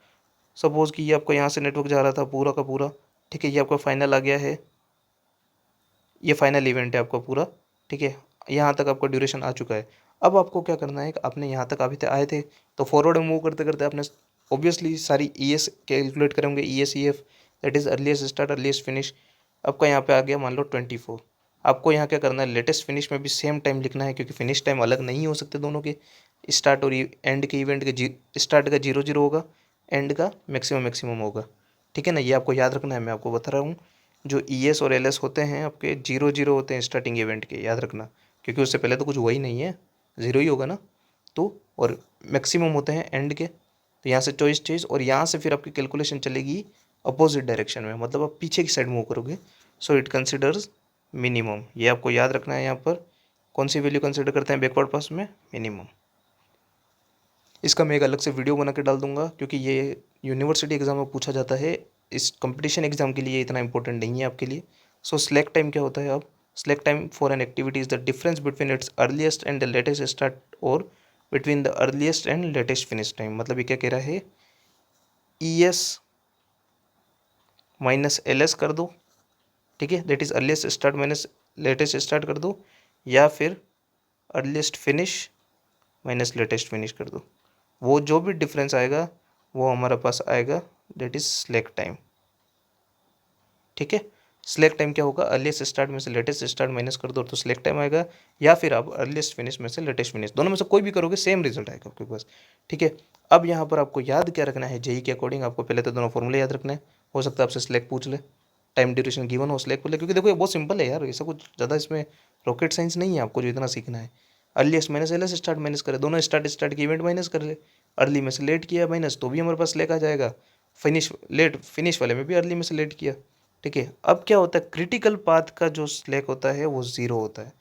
सपोज कि ये आपका यहाँ से नेटवर्क जा रहा था पूरा का पूरा, ठीक है, ये आपका फाइनल आ गया है, ये फाइनल इवेंट है आपका पूरा, ठीक है, यहाँ तक आपका ड्यूरेशन आ चुका है। अब आपको क्या करना है, आपने यहाँ तक अभी तक आए थे तो फॉरवर्ड में मूव करते करते आपने ऑब्वियसली सारी ई एस कैलकुलेट करेंगे, E S, E F, that is earliest start earliest finish. आपका यहाँ पे आ गया मान लो 24। आपको यहाँ क्या करना है, लेटेस्ट फिनिश में भी सेम टाइम लिखना है, क्योंकि फिनिश टाइम अलग नहीं हो सकते दोनों के। स्टार्ट और एंड के इवेंट के स्टार्ट का 0 0 होगा, एंड का मैक्सिमम मैक्सिमम होगा, ठीक है ना, ये आपको याद रखना है। मैं आपको बता रहा हूँ, जो ई एस और एल एस होते हैं आपके 0 0 होते हैं स्टार्टिंग इवेंट के, याद रखना, क्योंकि उससे पहले तो कुछ हुआ ही नहीं है, ज़ीरो ही होगा ना। तो और मैक्सिमम होते हैं एंड के, तो यहाँ से चॉइस और यहाँ से फिर आपकी कैलकुलेशन चलेगी अपोजिट डायरेक्शन में, मतलब आप पीछे की साइड मूव करोगे। सो इट कंसिडर्स मिनिमम, ये आपको याद रखना है। यहाँ पर कौन सी वैल्यू कंसिडर करते हैं बैकवर्ड पास में, मिनिमम। इसका मैं एक अलग से वीडियो बना के डाल दूंगा, क्योंकि ये यूनिवर्सिटी एग्जाम में पूछा जाता है, इस कंपटीशन एग्जाम के लिए इतना इंपॉर्टेंट नहीं है आपके लिए। सो स्लैक टाइम क्या होता है, अब slack time for an activity is the difference between its earliest and the latest start और between the earliest and latest finish time. मतलब ये क्या कह रहा है, E S minus L S कर दो, ठीक है, that is earliest start minus latest start कर दो, या फिर earliest finish minus latest finish कर दो। वो जो भी डिफरेंस आएगा वो हमारे पास आएगा, दैट इज स्लैक टाइम, ठीक है। स्लैक टाइम क्या होगा, अर्लीस्ट स्टार्ट में से लेटेस्ट स्टार्ट माइनस कर दो तो स्लैक टाइम आएगा, या फिर आप अर्लीस्ट फिनिश में से लेटेस्ट फिनिश, दोनों में से कोई भी करोगे सेम रिजल्ट आएगा आपके पास, ठीक है। अब यहाँ पर आपको याद क्या रखना है, जेई के अकॉर्डिंग आपको पहले तो दोनों फॉर्मूले याद रखना है। हो सकता है आपसे स्लैक पूछ ले, टाइम ड्यूरेशन गिवन हो, स्लैक पूछ ले, क्योंकि देखो ये बहुत सिंपल है यार, ऐसा कुछ ज़्यादा इसमें रॉकेट साइंस नहीं है आपको जो इतना सीखना है। Earliest minus L start minus करे, दोनों स्टार्ट की इवेंट माइनस कर ले, अर्ली में से लेट किया माइनस तो भी हमारे पास स्लैक आ जाएगा, फिनिश लेट, फिनिश वाले में भी अर्ली में से लेट किया, ठीक है। अब क्या होता है, क्रिटिकल पाथ का जो स्लैक होता है वो ज़ीरो होता है।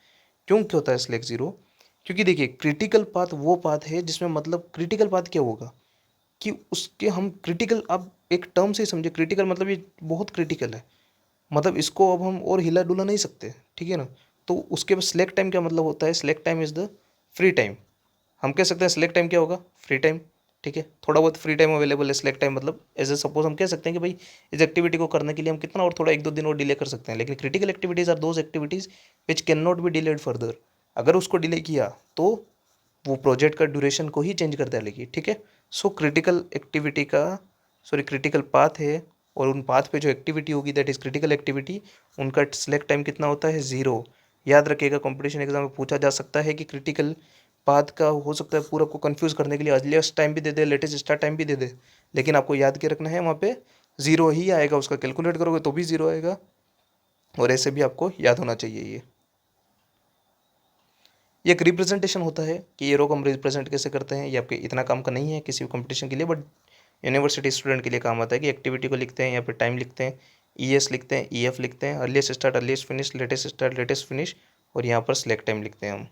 क्यों क्या होता है स्लैक ज़ीरो, क्योंकि देखिए क्रिटिकल पाथ वो पाथ है जिसमें, मतलब क्रिटिकल पाथ क्या होगा कि उसके हम क्रिटिकल, अब एक टर्म से ही समझे, क्रिटिकल मतलब ये बहुत क्रिटिकल है, मतलब इसको अब हम और हिला डुला नहीं सकते, ठीक है ना। तो उसके बाद स्लैक टाइम क्या मतलब होता है, slack time is the free time. हम कह सकते हैं स्लैक टाइम क्या होगा, फ्री टाइम, ठीक है, थोड़ा बहुत फ्री टाइम अवेलेबल है। स्लैक टाइम मतलब एज ए सपोज हम कह सकते हैं कि भाई इस एक्टिविटी को करने के लिए हम कितना और थोड़ा 1 2 दिन और डिले कर सकते हैं, लेकिन critical activities are those activities which can not be delayed further. अगर उसको डिले किया तो वो प्रोजेक्ट का ड्यूरेशन को ही चेंज कर डालेगी, ठीक है। सो क्रिटिकल एक्टिविटी का, सॉरी क्रिटिकल पाथ है, और उन पाथ पे जो एक्टिविटी होगी दैट इज़ क्रिटिकल एक्टिविटी, उनका स्लैक टाइम कितना होता है, ज़ीरो। याद रखिएगा, कंपटीशन एग्जाम में पूछा जा सकता है कि क्रिटिकल पाथ का हो सकता है पूरा को कंफ्यूज करने के लिए अर्लीस्ट टाइम भी दे दे, लेटेस्ट स्टार्ट टाइम भी दे दे, लेकिन आपको याद के रखना है वहाँ पे ज़ीरो ही आएगा, उसका कैलकुलेट करोगे तो भी ज़ीरो आएगा, और ऐसे भी आपको याद होना चाहिए। ये एक रिप्रेजेंटेशन होता है कि ये रो को हम रिप्रेजेंट कैसे करते हैं, ये आपके इतना काम का नहीं है किसी भी कंपटीशन के लिए, बट यूनिवर्सिटी स्टूडेंट के लिए काम आता है कि एक्टिविटी को लिखते हैं, यहाँ पे टाइम लिखते हैं, ई एस लिखते हैं, ई एफ लिखते हैं, earliest start earliest finish, latest start latest finish, और यहाँ पर सिलेक्ट टाइम लिखते हैं हम।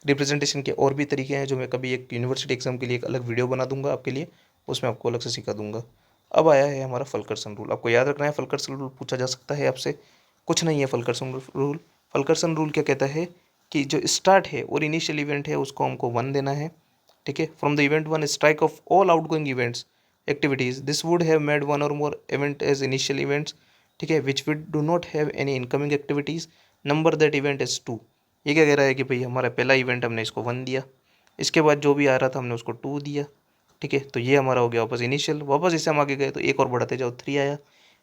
रिप्रेजेंटेशन के और भी तरीके हैं जो मैं कभी एक यूनिवर्सिटी एग्जाम के लिए एक अलग वीडियो बना दूंगा आपके लिए, उसमें आपको अलग से सिखा दूंगा। अब आया है हमारा फुल्करसन रूल, आपको याद रखना है। फुल्करसन रूल पूछा जा सकता है आपसे, कुछ नहीं है फुल्करसन रूल। फुल्करसन रूल क्या कहता है कि जो स्टार्ट है और इनिशियल इवेंट है उसको हमको 1 देना है, ठीक है। From the event 1 strike off all outgoing events activities this would have made 1 और more event as initial events, ठीक है, which would do not have any incoming activities, number that event is 2। ये क्या कह रहा है कि भाई हमारा पहला इवेंट हमने इसको 1 दिया, इसके बाद जो भी आ रहा था हमने उसको 2 दिया, ठीक है, तो ये हमारा हो गया वापस इनिशियल। वापस इससे हम आगे गए तो एक और बढ़ाते जाओ 3 आया,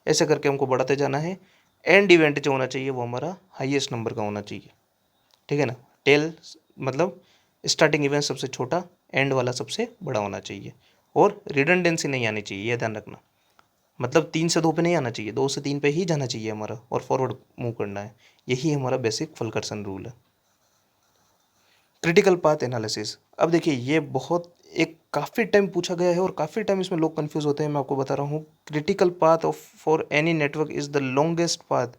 ऐसे करके हमको बढ़ाते जाना है। एंड इवेंट जो होना चाहिए वो हमारा हाईएस्ट नंबर का होना चाहिए, ठीक है ना। टेल मतलब स्टार्टिंग इवेंट सबसे छोटा, एंड वाला सबसे बड़ा होना चाहिए, और रिडंडेंसी नहीं आनी चाहिए, यह ध्यान रखना। मतलब 3 से 2 पे नहीं आना चाहिए, 2 से 3 पे ही जाना चाहिए हमारा, और फॉरवर्ड मूव करना है। यही हमारा बेसिक फुल्करसन रूल है। क्रिटिकल पाथ एनालिसिस, अब देखिए ये बहुत एक काफ़ी टाइम पूछा गया है और काफ़ी टाइम इसमें लोग कंफ्यूज होते हैं। मैं आपको बता रहा हूँ, critical path of for any network is the longest path.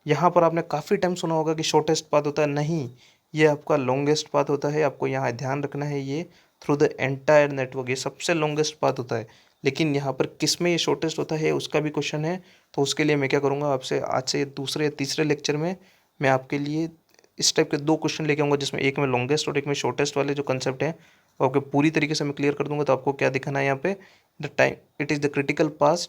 यहाँ पर आपने काफ़ी टाइम सुना होगा कि शॉर्टेस्ट पाथ होता है, नहीं, ये आपका लॉन्गेस्ट पाथ होता है। आपको यहाँ ध्यान रखना है, ये थ्रू द एंटायर नेटवर्क ये सबसे लॉन्गेस्ट पाथ होता है। लेकिन यहाँ पर किस में ये शॉर्टेस्ट होता है उसका भी क्वेश्चन है। तो उसके लिए मैं क्या करूँगा, आपसे आज से दूसरे या तीसरे लेक्चर में मैं आपके लिए इस टाइप के 2 क्वेश्चन लेके आऊँगा, जिसमें एक में लॉन्गेस्ट और एक में शॉर्टेस्ट वाले जो कंसेप्ट हैं वो आपके पूरी तरीके से मैं क्लियर कर दूँगा। तो आपको क्या दिखाना है यहाँ पे, the time it is the critical path.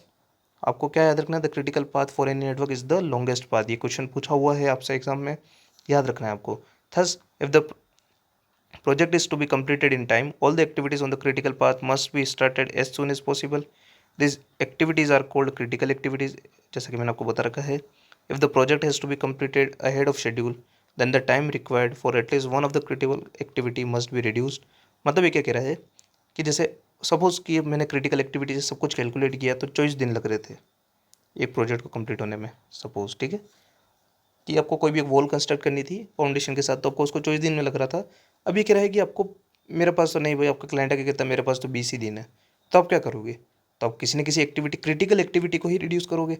आपको क्या याद रखना है, the critical path for any network is the longest path. ये क्वेश्चन पूछा हुआ है आपसे एग्जाम में, याद रखना है आपको। Thus if the project is to be completed in time, all the activities on the critical path must be started as soon as possible. These activities are called critical activities, जैसा कि मैंने आपको बता रखा है। If the project has to be completed ahead of schedule, then the time required for at least one of the critical activity must be reduced। मतलब ये क्या कह रहा है कि जैसे सपोज कि मैंने क्रिटिकल एक्टिविटी से सब कुछ कैलकुलेट किया तो 24 दिन लग रहे थे एक प्रोजेक्ट को कंप्लीट होने में, सपोज, ठीक है, कि आपको कोई भी एक वॉल कंस्ट्रक्ट करनी थी फाउंडेशन के साथ, तो आपको उसको 24 दिन में लग रहा था। अब ये कह रहा है कि आपको, मेरे पास तो नहीं भाई, आपका क्लाइंट आके कहता है मेरे पास तो 20 ही दिन है, तो आप क्या करोगे, तो आप किसी न किसी एक्टिविटी, क्रिटिकल एक्टिविटी को ही रिड्यूस करोगे।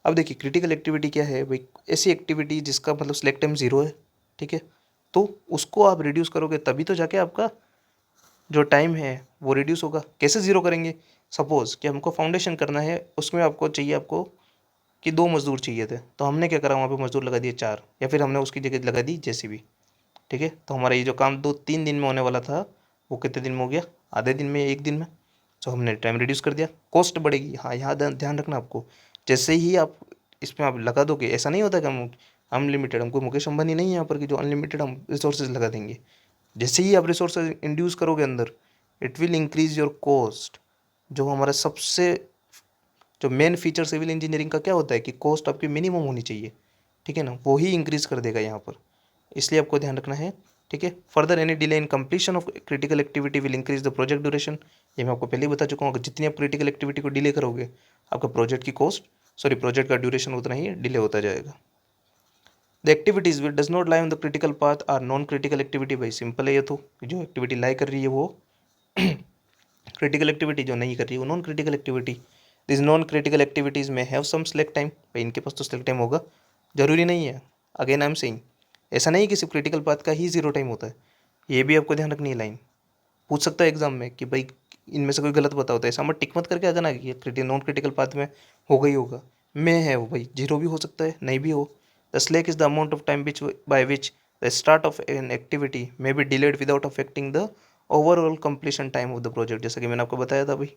अब देखिए क्रिटिकल एक्टिविटी क्या है भाई, ऐसी एक्टिविटी जिसका मतलब सिलेक्ट टाइम 0 है, ठीक है, तो उसको आप रिड्यूस करोगे तभी तो जाके आपका जो टाइम है वो रिड्यूस होगा। कैसे ज़ीरो करेंगे, सपोज़ कि हमको फाउंडेशन करना है, उसमें आपको चाहिए, आपको कि 2 मज़दूर चाहिए थे, तो हमने क्या करा, वहाँ पे मज़दूर लगा दिए 4, या फिर हमने उसकी जगह लगा दी जेसीबी, ठीक है। तो हमारा ये जो काम 2-3 दिन में होने वाला था वो कितने दिन में हो गया, आधे दिन में, 1 दिन में। तो हमने टाइम रिड्यूस कर दिया, कॉस्ट बढ़ेगी। हाँ, यहाँ ध्यान रखना आपको, जैसे ही आप इसमें आप लगा दोगे, ऐसा नहीं होता कि हम अनलिमिटेड, हमको मुकेश अंबानी नहीं है यहाँ पर कि जो अनलिमिटेड हम रिसोर्सेज लगा देंगे। जैसे ही आप रिसोर्सेज इंड्यूस करोगे अंदर, it will increase your cost. जो हमारा सबसे जो मेन फीचर सिविल इंजीनियरिंग का क्या होता है कि कॉस्ट आपकी मिनिमम होनी चाहिए, ठीक है ना, वो ही इंक्रीज कर देगा यहाँ पर, इसलिए आपको ध्यान रखना है, ठीक है। Further any delay in completion of critical activity will increase the project duration. ये मैं आपको पहले ही बता चुका हूँ, अगर जितनी आप क्रिटिकल एक्टिविटी को डिले करोगे, आपका प्रोजेक्ट की कॉस्ट, सॉरी प्रोजेक्ट का ड्यूरेशन उतना ही डिले होता जाएगा। The activities which does not lie on the critical path are non critical activity. भाई सिंपल है ये तो, जो एक्टिविटी लाई कर रही है वो क्रिटिकल एक्टिविटी, जो नहीं कर रही है वो non critical activity. This non critical activities में हैव सम सिलेक्ट टाइम। भाई इनके पास तो सिलेक्ट टाइम होगा, जरूरी नहीं है। अगेन आई एम सेइंग, ऐसा नहीं कि सिर्फ क्रिटिकल पाथ का ही 0 टाइम होता है, ये भी आपको ध्यान रखनी है। लाइन पूछ सकता है एग्जाम में कि भाई इनमें से कोई गलत बता होता है, ऐसा मत टिक मत करके आ जाना कि नॉन क्रिटिकल पाथ में होगा ही होगा, में है वो भाई 0 भी हो सकता है, नहीं भी हो। The slack is the amount of time which by which the start of an activity may be delayed without affecting the overall completion time of the project. जैसा कि मैंने आपको बताया था भाई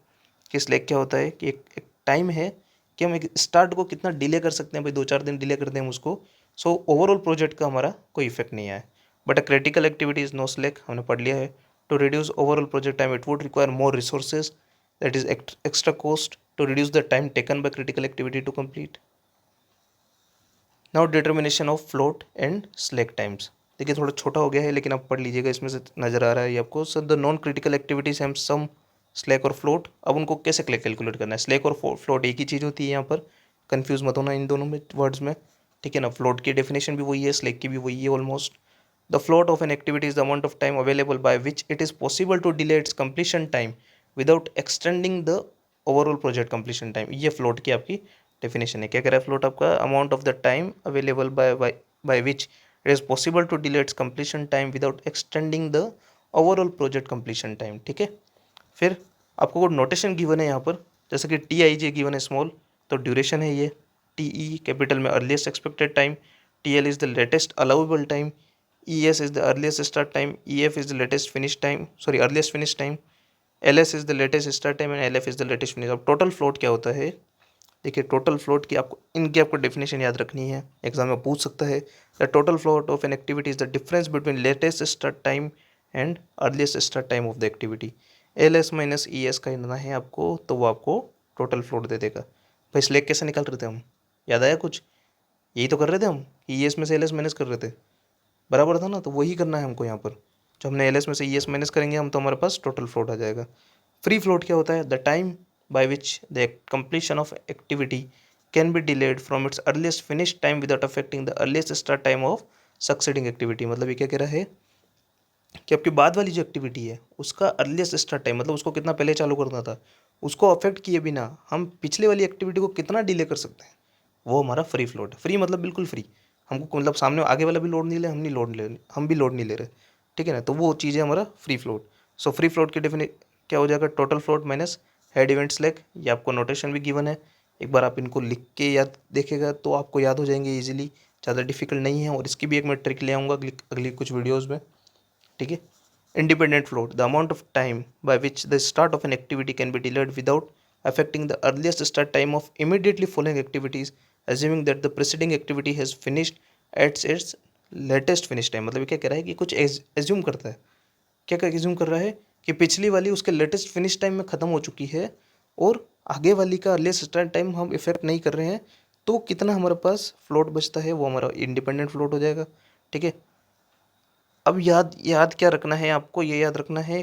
कि स्लैक क्या होता है कि एक टाइम है कि हम एक स्टार्ट को कितना डिले कर सकते हैं, भाई 2-4 दिन डिले कर दें हम उसको, सो ओवरऑल प्रोजेक्ट का हमारा कोई इफेक्ट नहीं आए। But a critical activity is no slack, हमने पढ़ लिया है। To reduce overall project time it would require more resources, that is extra cost to reduce the time taken by critical activity to complete. Now determination of float and slack times. देखिए थोड़ा छोटा हो गया है लेकिन आप पढ़ लीजिएगा, इसमें से नजर आ रहा है ये आपको। Sir the non critical activities have some slack और फ्लोट। अब उनको कैसे कैलकुलेट करना है, स्लैक और फ्लोट एक ही चीज़ होती है यहाँ पर, कंफ्यूज मत होना इन दोनों में वर्ड्स में, ठीक है ना। फ्लोट की डेफिनेशन भी वही है, स्लैक की भी वही है almost. The float of an activity is the amount of time available by which it is possible to delay its completion time without extending the overall project completion time. ये float की आपकी definition है। क्या कह रहा है float आपका, amount of the time available by which it is possible to delay its completion time without extending the overall project completion time, ठीक है। फिर आपको कोई नोटेशन गिवन है यहाँ पर, जैसे कि टी आई जे गिवन है स्मॉल, तो ड्यूरेशन है ये। टी ई कैपिटल में earliest expected time, T L is the latest allowable time, E S is the earliest start time, E F is the latest finish time, sorry earliest finish time, L S is the latest start time and L F is the latest finish. अब total float क्या होता है, देखिए total float की आपको इनकी आपको definition याद रखनी है, एग्जाम में पूछ सकता है। The total float of an activity is the difference between latest start time and earliest start time of the activity. L S minus E S का इतना है आपको, तो वो आपको टोटल फ्लोट दे देगा। भाई स्लैक कैसे निकाल रहे थे हम, याद आया कुछ, यही तो कर रहे थे हम, ई एस में से एल एस माइनस कर रहे थे, बराबर था ना, तो वही करना है हमको यहाँ पर। जब हमने एल एस में से ई एस माइनस करेंगे हम, तो हमारे पास टोटल फ्लोट आ जाएगा। फ्री फ्लोट क्या होता है, the time by which the completion of activity can be delayed from its earliest finish time without affecting the earliest start time of succeeding activity। मतलब ये क्या कह रहा है कि आपकी बाद वाली जो एक्टिविटी है उसका अर्लीस्ट स्टार्ट टाइम, मतलब उसको कितना पहले चालू करना था, उसको अफेक्ट किए बिना हम पिछले वाली एक्टिविटी को कितना डिले कर सकते हैं, वो हमारा फ्री फ्लोट है। फ्री मतलब बिल्कुल फ्री, हमको मतलब सामने आगे वाला भी लोड नहीं ले, हम भी लोड नहीं ले रहे, ठीक है ना, तो वो चीज़ है हमारा free float. So free float की डेफिनेट क्या हो जाएगा, total float minus head event select, ये आपको नोटेशन भी गिवन है, एक बार आप इनको लिख के याद देखेगा तो आपको याद हो जाएंगे इजीली, ज़्यादा डिफिकल्ट नहीं है। और इसकी भी एक मैं ट्रिक ले आऊँगा अगली कुछ वीडियोज़ में, ठीक है। Independent float, the amount of time by which the start of an activity can be delayed without affecting the earliest start time of immediately following activities, assuming that the preceding activity has finished at its latest finish time। मतलब ये क्या कह रहा है कि कुछ assume करता है, क्या क्या एज्यूम कर रहा है कि पिछली वाली उसके लेटेस्ट फिनिश टाइम में ख़त्म हो चुकी है और आगे वाली का अर्लीस्ट स्टार्ट टाइम हम इफेक्ट नहीं कर रहे हैं, तो कितना हमारे पास फ्लोट बचता है वो हमारा इंडिपेंडेंट फ्लोट हो जाएगा, ठीक है। अब याद याद क्या रखना है आपको, ये याद रखना है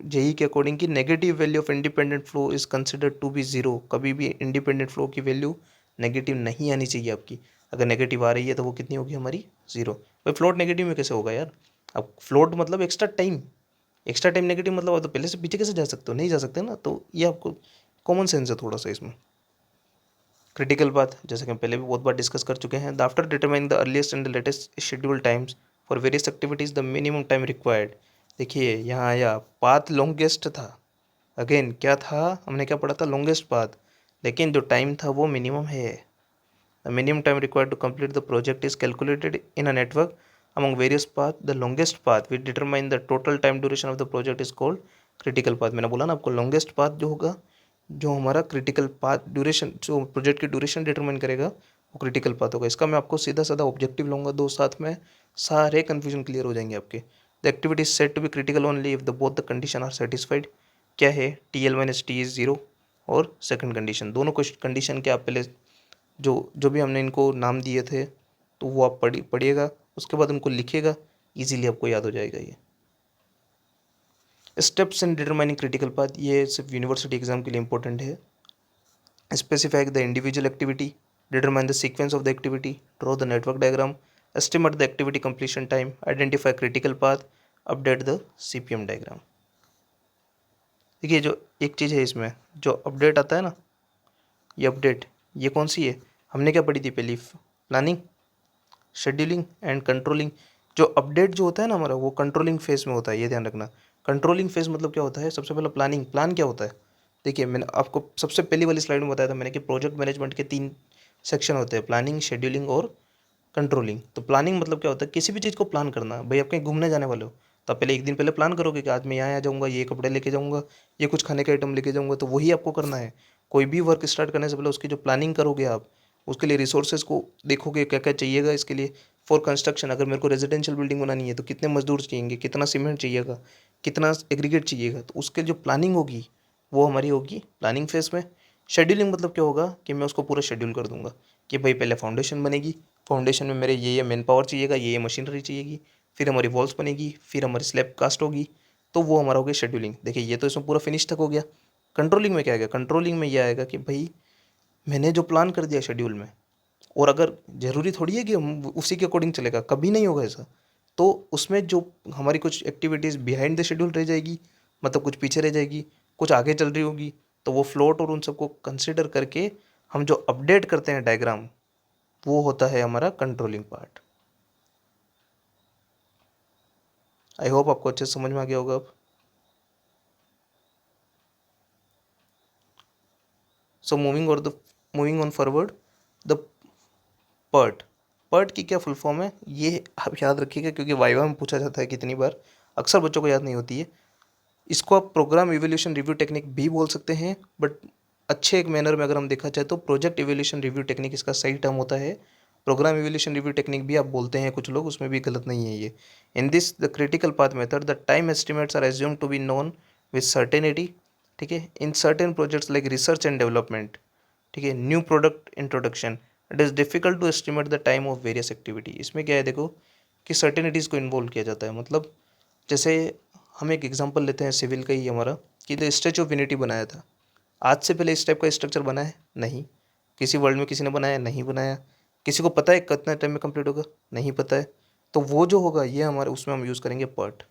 जेई के अकॉर्डिंग कि negative value of independent float is considered to be zero. कभी भी इंडिपेंडेंट फ्लो की वैल्यू नेगेटिव नहीं आनी चाहिए आपकी, अगर नेगेटिव आ रही है तो वो कितनी होगी हमारी, जीरो। भाई फ्लोट नेगेटिव में कैसे होगा यार, अब फ्लोट मतलब एक्स्ट्रा टाइम नेगेटिव मतलब आप तो पहले से पीछे कैसे जा सकते हो, नहीं जा सकते ना, तो ये आपको कॉमन सेंस है थोड़ा सा इसमें। क्रिटिकल बात जैसे कि हम पहले भी बहुत बार डिस्कस कर चुके हैं, the after determining the earliest and the latest schedule times for various activities the minimum time required. देखिए यहाँ आया पाथ लॉन्गेस्ट था, अगेन क्या था, हमने क्या पढ़ा था, लॉन्गेस्ट पाथ, लेकिन जो टाइम था वो मिनिमम है। The minimum time required to complete the project is calculated in a network among various path, the longest path will determine the total time duration of the project is called critical path। मैंने बोला ना आपको longest path जो होगा, जो हमारा critical path duration, जो project की ड्यूरेशन डिटरमाइन करेगा वो क्रिटिकल पाथ होगा। इसका मैं आपको सीधा साधा ऑब्जेक्टिव लूँगा दो, साथ में सारे कन्फ्यूजन क्लियर हो जाएंगे आपके। The activity is set to be critical only if the both the condition are satisfied. क्या है, T L minus T is zero, और सेकंड कंडीशन, दोनों कंडीशन के आप पहले जो भी हमने इनको नाम दिए थे तो वो आप पढ़िएगा, उसके बाद उनको लिखिएगा, इजीली आपको याद हो जाएगा। ये steps in determining critical path, ये सिर्फ यूनिवर्सिटी एग्जाम के लिए इंपॉर्टेंट है। Specify the individual activity, determine the sequence of the activity, draw the network diagram, estimate the activity completion time, identify critical path, update the CPM diagram. देखिए जो एक चीज़ है इसमें, जो अपडेट आता है ना, ये अपडेट ये कौन सी है, हमने क्या पढ़ी थी पहली, प्लानिंग, शेड्यूलिंग एंड कंट्रोलिंग। जो अपडेट जो होता है ना हमारा, वो कंट्रोलिंग फेज में होता है, ये ध्यान रखना। कंट्रोलिंग फेज मतलब क्या होता है, सबसे पहले प्लानिंग, प्लान क्या होता है, देखिए मैंने आपको सबसे पहली वाली स्लाइड में बताया था मैंने कि प्रोजेक्ट मैनेजमेंट के 3 सेक्शन होते हैं, प्लानिंग, शेड्यूलिंग और कंट्रोलिंग। तो प्लानिंग मतलब क्या होता है, किसी भी चीज़ को प्लान करना। भाई आप कहीं घूमने जाने वाले हो तो आप पहले एक दिन पहले प्लान करोगे कि आज मैं यहाँ आ जाऊँगा, ये कपड़े लेके जाऊँगा, ये कुछ खाने के आइटम लेके जाऊँगा, तो वही आपको करना है। कोई भी वर्क स्टार्ट करने से पहले उसकी जो प्लानिंग करोगे आप, उसके लिए रिसोर्सेज को देखोगे क्या क्या चाहिएगा इसके लिए। फॉर कंस्ट्रक्शन, अगर मेरे को रेजिडेंशियल बिल्डिंग बनानी है तो कितने मजदूर चाहिएंगे, कितना सीमेंट चाहिएगा, कितना एग्रीगेट चाहिएगा, तो उसके जो प्लानिंग होगी वो हमारी होगी प्लानिंग फेज में। शेड्यूलिंग मतलब क्या होगा कि मैं उसको पूरा शेड्यूल कर दूंगा कि भाई पहले फाउंडेशन बनेगी, फाउंडेशन में मेरे ये मैन पावर चाहिएगा, ये मशीनरी चाहिएगी, फिर हमारी वॉल्स बनेगी, फिर हमारी स्लैब कास्ट होगी, तो वो हमारा हो गया शेड्यूलिंग। देखिए ये तो इसमें पूरा फिनिश तक हो गया। कंट्रोलिंग में क्या आएगा, कंट्रोलिंग में ये आएगा कि भाई मैंने जो प्लान कर दिया शेड्यूल में, और अगर ज़रूरी थोड़ी है कि हम उसी के अकॉर्डिंग चलेगा, कभी नहीं होगा ऐसा, तो उसमें जो हमारी कुछ एक्टिविटीज़ बिहाइंड द शेड्यूल रह जाएगी, मतलब कुछ पीछे रह जाएगी, कुछ आगे चल रही होगी, तो वो फ्लोट और उन सबको कंसिडर करके हम जो अपडेट करते हैं डायग्राम, वो होता है हमारा कंट्रोलिंग पार्ट। आई होप आपको अच्छे से समझ में आ गया होगा अब। So moving on forward, the PERT, PERT की क्या फुल फॉर्म है ये आप याद रखिएगा, क्योंकि वाइवा में पूछा जाता है कितनी बार, अक्सर बच्चों को याद नहीं होती है। इसको आप प्रोग्राम इवोल्यूशन रिव्यू टेक्निक भी बोल सकते हैं, बट अच्छे एक मैनर में अगर हम देखा जाए तो प्रोजेक्ट इवोल्यूशन रिव्यू टेक्निक इसका सही टर्म होता है। प्रोग्राम इवोल्यूशन रिव्यू टेक्निक भी आप बोलते हैं कुछ लोग, उसमें भी गलत नहीं है ये। In this the critical path method the time estimates are assume to be known with certainty, ठीक है, in certain projects like research and development, ठीक है, new product introduction, it is difficult to estimate the time of various activity. इसमें क्या है देखो कि सर्टेनिटीज़ को इन्वॉल्व किया जाता है, मतलब जैसे हम एक एग्जांपल लेते हैं सिविल का ही हमारा, कि द स्टैचू ऑफ यूनिटी बनाया था, आज से पहले इस टाइप का स्ट्रक्चर बना है नहीं, किसी वर्ल्ड में किसी ने बनाया नहीं बनाया, किसी को पता है कितना टाइम में कंप्लीट होगा नहीं पता है, तो वो जो होगा ये हमारे उसमें हम यूज़ करेंगे पर्ट,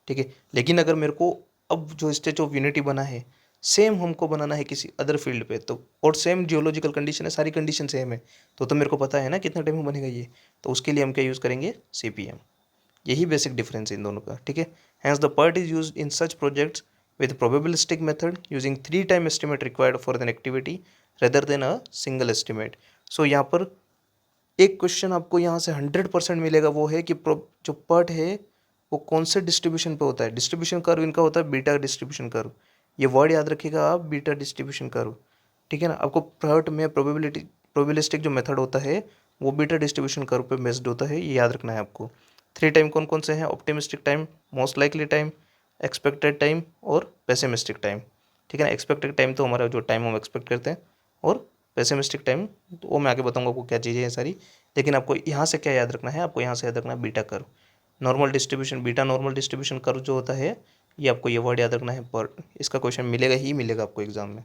ठीक है। लेकिन अगर मेरे को अब जो स्टैचू ऑफ यूनिटी बना है सेम हमको बनाना है किसी अदर फील्ड पे, तो और सेम जियोलॉजिकल कंडीशन है, सारी कंडीशन सेम है, तो मेरे को पता है ना कितना टाइम में बनेगा ये, तो उसके लिए हम क्या यूज़ करेंगे, सीपीएम। यही बेसिक डिफरेंस है इन दोनों का, ठीक है। Hence the PERT is used in such projects with probabilistic method using 3 time estimate required for an activity rather than a single estimate. So यहाँ पर एक क्वेश्चन आपको यहाँ से 100% मिलेगा, वो है कि जो PERT है वो कौन से डिस्ट्रीब्यूशन पे होता है। डिस्ट्रीब्यूशन कर्व इनका होता है बीटा डिस्ट्रीब्यूशन कर्व, ये वर्ड याद रखिएगा आप, बीटा डिस्ट्रीब्यूशन कर्व, ठीक है ना। आपको PERT में प्रोबेबिलिस्टिक जो मेथड होता है वो बीटा डिस्ट्रीब्यूशन कर्व पे बेस्ड होता है, ये याद रखना है आपको। 3 टाइम कौन कौन से हैं? Optimistic time, most likely time, expected time और पेसिमिस्टिक टाइम, ठीक है ना। एक्सपेक्टेड टाइम तो हमारा जो टाइम हम एक्सपेक्ट करते हैं, और पेसिमिस्टिक टाइम तो वो मैं आगे बताऊंगा आपको क्या चीज़ें हैं सारी। लेकिन आपको यहाँ से क्या याद रखना है? आपको यहाँ से याद रखना है beta curve, normal distribution, beta normal distribution curve जो होता है, ये आपको ये वर्ड याद रखना है। पर इसका क्वेश्चन मिलेगा ही मिलेगा आपको एग्जाम में।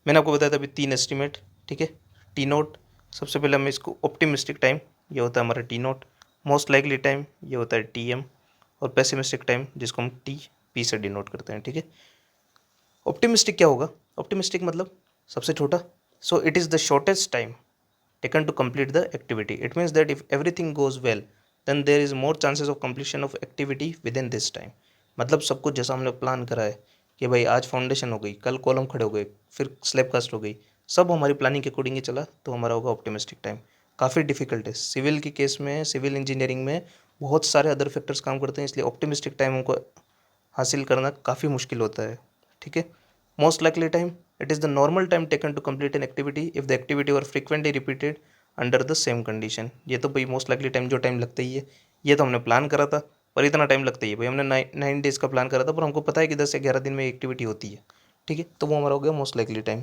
मैंने आपको बताया था अभी 3 एस्टिमेट, ठीक है। टी नोट, सबसे पहले हम इसको ऑप्टिमिस्टिक टाइम, ये होता है हमारा T note, most likely time ये होता है टी एम, और पेसिमिस्टिक टाइम जिसको हम टी पी से डिनोट करते हैं, ठीक है। ऑप्टिमिस्टिक क्या होगा? ऑप्टिमिस्टिक मतलब सबसे छोटा। So it is the shortest time taken to complete the activity. It means that if everything goes well, then there is more chances of completion of activity within this time. मतलब सब कुछ जैसा हमने plan करा है कि भाई आज फाउंडेशन हो गई, कल कॉलम खड़े हो गए, फिर स्लैब कास्ट हो गई, सब हमारी प्लानिंग के अकॉर्डिंग ही चला, तो हमारा होगा ऑप्टिमिस्टिक टाइम। काफ़ी डिफिकल्ट है सिविल की केस में, सिविल इंजीनियरिंग में बहुत सारे अदर फैक्टर्स काम करते हैं, इसलिए ऑप्टिमिस्टिक टाइम हमको हासिल करना काफ़ी मुश्किल होता है, ठीक है। Most likely time, it is the normal time taken to complete an activity if the activity were frequently repeated under the same condition. ये तो भाई मोस्ट लाइकली टाइम जो टाइम लगता ही है, ये तो हमने प्लान करा था पर इतना टाइम लगता ही है भाई, हमने 9 डेज़ का प्लान करा था पर हमको पता है कि 10 से 11 दिन में एक्टिविटी होती है, ठीक है, तो वो हमारा हो गया most likely time.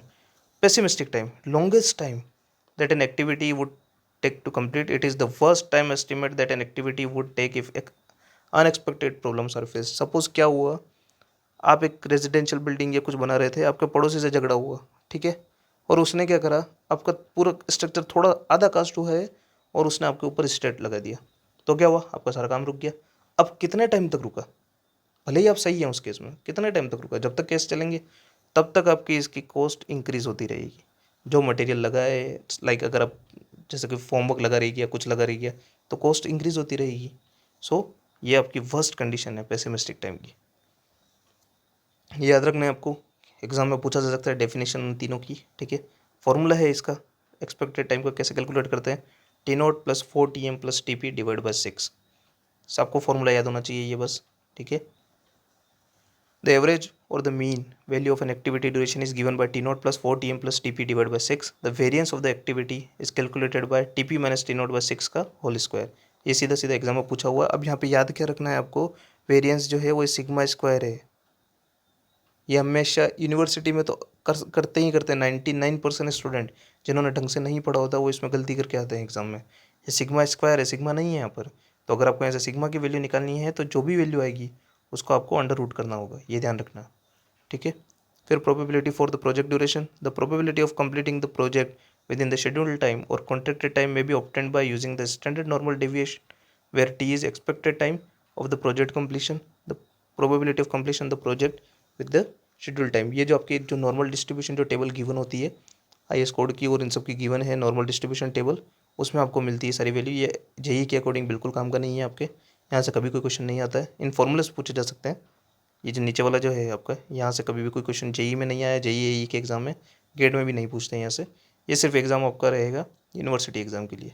Pessimistic time, longest time that an activity would take to complete, it is the worst time estimate that an activity would take if unexpected problems are faced. Suppose क्या हुआ, आप एक residential building या कुछ बना रहे थे, आपके पड़ोसी से झगड़ा हुआ, ठीक है, और उसने क्या करा, आपका पूरा स्ट्रक्चर थोड़ा आधा कास्ट हुआ है और उसने आपके ऊपर स्टेट लगा दिया, तो क्या हुआ, आपका सारा काम रुक गया। अब कितने टाइम तक रुका? भले ही आप सही हैं उस केस में, कितने टाइम तक रुका? जब तक केस चलेंगे तब तक आपकी इसकी कॉस्ट इंक्रीज होती रहेगी। जो मटेरियल लगा है, लाइक अगर आप जैसे कि फॉर्मवर्क लगा रही या कुछ लगा रही है, तो कॉस्ट इंक्रीज होती रहेगी। सो ये आपकी वर्स्ट कंडीशन है पेसिमिस्टिक टाइम की, ये याद रखना है आपको। एग्जाम में पूछा जा सकता है डेफिनेशन उन तीनों की, ठीक है। फॉर्मूला है इसका, एक्सपेक्टेड टाइम को कैसे कैलकुलेट करते हैं, T note plus 4 TM plus T P divide by 6। आपको फॉर्मूला याद होना चाहिए ये बस, ठीक है। द एवरेज और the mean value of an activity duration is given by T note plus 4 TM plus T P divide by 6। The variance of the activity is calculated by T P minus T note by 6 का whole square. ये सीधा सीधा exam में पूछा हुआ। अब यहाँ पे याद क्या रखना है आपको, वेरियंस जो है वो सिग्मा स्क्वायर है। ये हमेशा यूनिवर्सिटी में तो करते ही करते हैं, 99% स्टूडेंट जिन्होंने ढंग से नहीं पढ़ा होता वो इसमें गलती करके आते हैं एग्जाम में। ये सिग्मा स्क्वायर है, सिग्मा नहीं है यहाँ पर। तो अगर आपको यहाँ से सिग्मा की वैल्यू निकालनी है तो जो भी वैल्यू आएगी उसको आपको अंडर रूट करना होगा, ये ध्यान रखना, ठीक है। फिर probability for the project duration, the probability of completing the project within the scheduled time और कॉन्ट्रैक्टेड टाइम में be obtained by using the standard normal deviation where T is expected time of the project completion, the probability of completion the project with the schedule time. ये जो आपकी जो normal distribution जो table given होती है IAS code की और इन सब की गिवन है नॉर्मल डिस्ट्रीब्यूशन टेबल, उसमें आपको मिलती है सारी वैल्यू। ये जेई के अकॉर्डिंग बिल्कुल काम का नहीं है आपके, यहाँ से कभी कोई क्वेश्चन नहीं आता है। इन फॉर्मूले से पूछे जा सकते हैं। ये जो नीचे वाला जो है आपका, यहाँ से कभी भी कोई क्वेश्चन जेई में नहीं आया, जेई के एग्जाम में, गेट में भी नहीं पूछते हैं यहाँ से। ये सिर्फ एग्जाम आपका रहेगा यूनिवर्सिटी एग्जाम के लिए।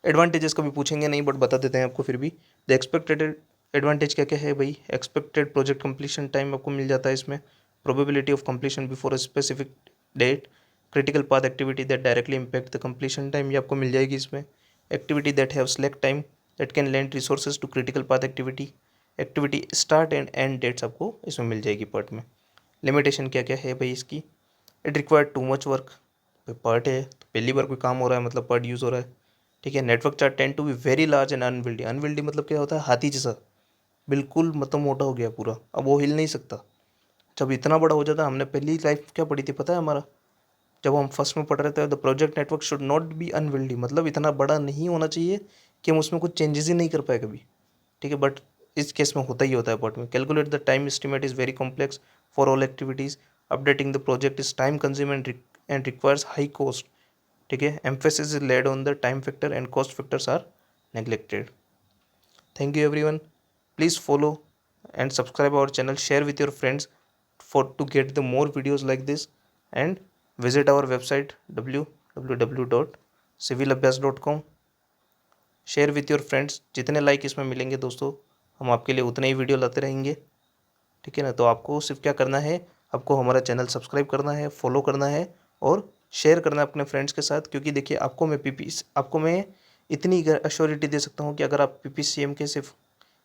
एडवांटेजेस कभी पूछेंगे नहीं बट बता देते हैं आपको फिर भी। द एक्सपेक्टेड एडवांटेज क्या क्या है भाई, एक्सपेक्टेड प्रोजेक्ट कंप्लीशन टाइम आपको मिल जाता है इसमें, probability of completion before a specific date, critical path activity that directly impact the completion time, ये आपको मिल जाएगी इसमें। Activity that have select time that can lend resources to critical path activity, activity start and end dates आपको इसमें मिल जाएगी part में। Limitation क्या क्या है भाई इसकी, it require too much work, part है तो पहली बार कोई काम हो रहा है मतलब पार्ट यूज़ हो रहा है, ठीक है। Network chart tend to be very large and unwieldy, unwieldy मतलब क्या होता है, हाथी जैसा, बिल्कुल मतलब मोटा हो गया पूरा, अब वो हिल नहीं सकता। जब इतना बड़ा हो जाता है, हमने पहली लाइफ क्या पढ़ी थी पता है हमारा, जब हम फर्स्ट में पढ़ रहे थे, the project network should not be unwieldy, मतलब इतना बड़ा नहीं होना चाहिए कि हम उसमें कुछ चेंजेस ही नहीं कर पाए कभी, ठीक है। बट इस केस में होता ही होता है पार्ट में। Calculate the time estimate is very complex for all activities, updating the project is time consuming and requires high cost, ठीक है। Emphasis is laid on the time factor and cost factors are neglected. Thank you everyone. Please follow and subscribe our channel, share with your friends for to get the more videos like this, and visit our website www.civilabhyas.com. Share with your friends, जितने like इसमें मिलेंगे दोस्तों हम आपके लिए उतने ही video लाते रहेंगे, ठीक है ना। तो आपको सिर्फ क्या करना है, आपको हमारा चैनल सब्सक्राइब करना है, फॉलो करना है और शेयर करना है अपने फ्रेंड्स के साथ। क्योंकि देखिए आपको मैं इतनी अश्योरिटी दे सकता हूँ कि अगर आप PPCM के सिर्फ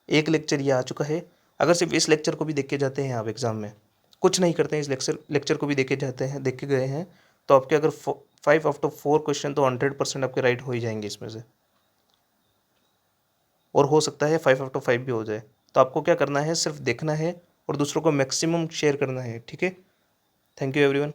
एक लेक्चर ये आ चुका है, अगर सिर्फ इस लेक्चर को भी देख के जाते हैं आप एग्ज़ाम में, कुछ नहीं करते हैं, इस लेक्चर को भी देख के गए हैं, तो आपके अगर 5/4 क्वेश्चन तो 100% आपके राइट हो ही जाएंगे इसमें से, और हो सकता है 5/5 भी हो जाए। तो आपको क्या करना है, सिर्फ देखना है और दूसरों को मैक्सिमम शेयर करना है, ठीक है। Thank you everyone.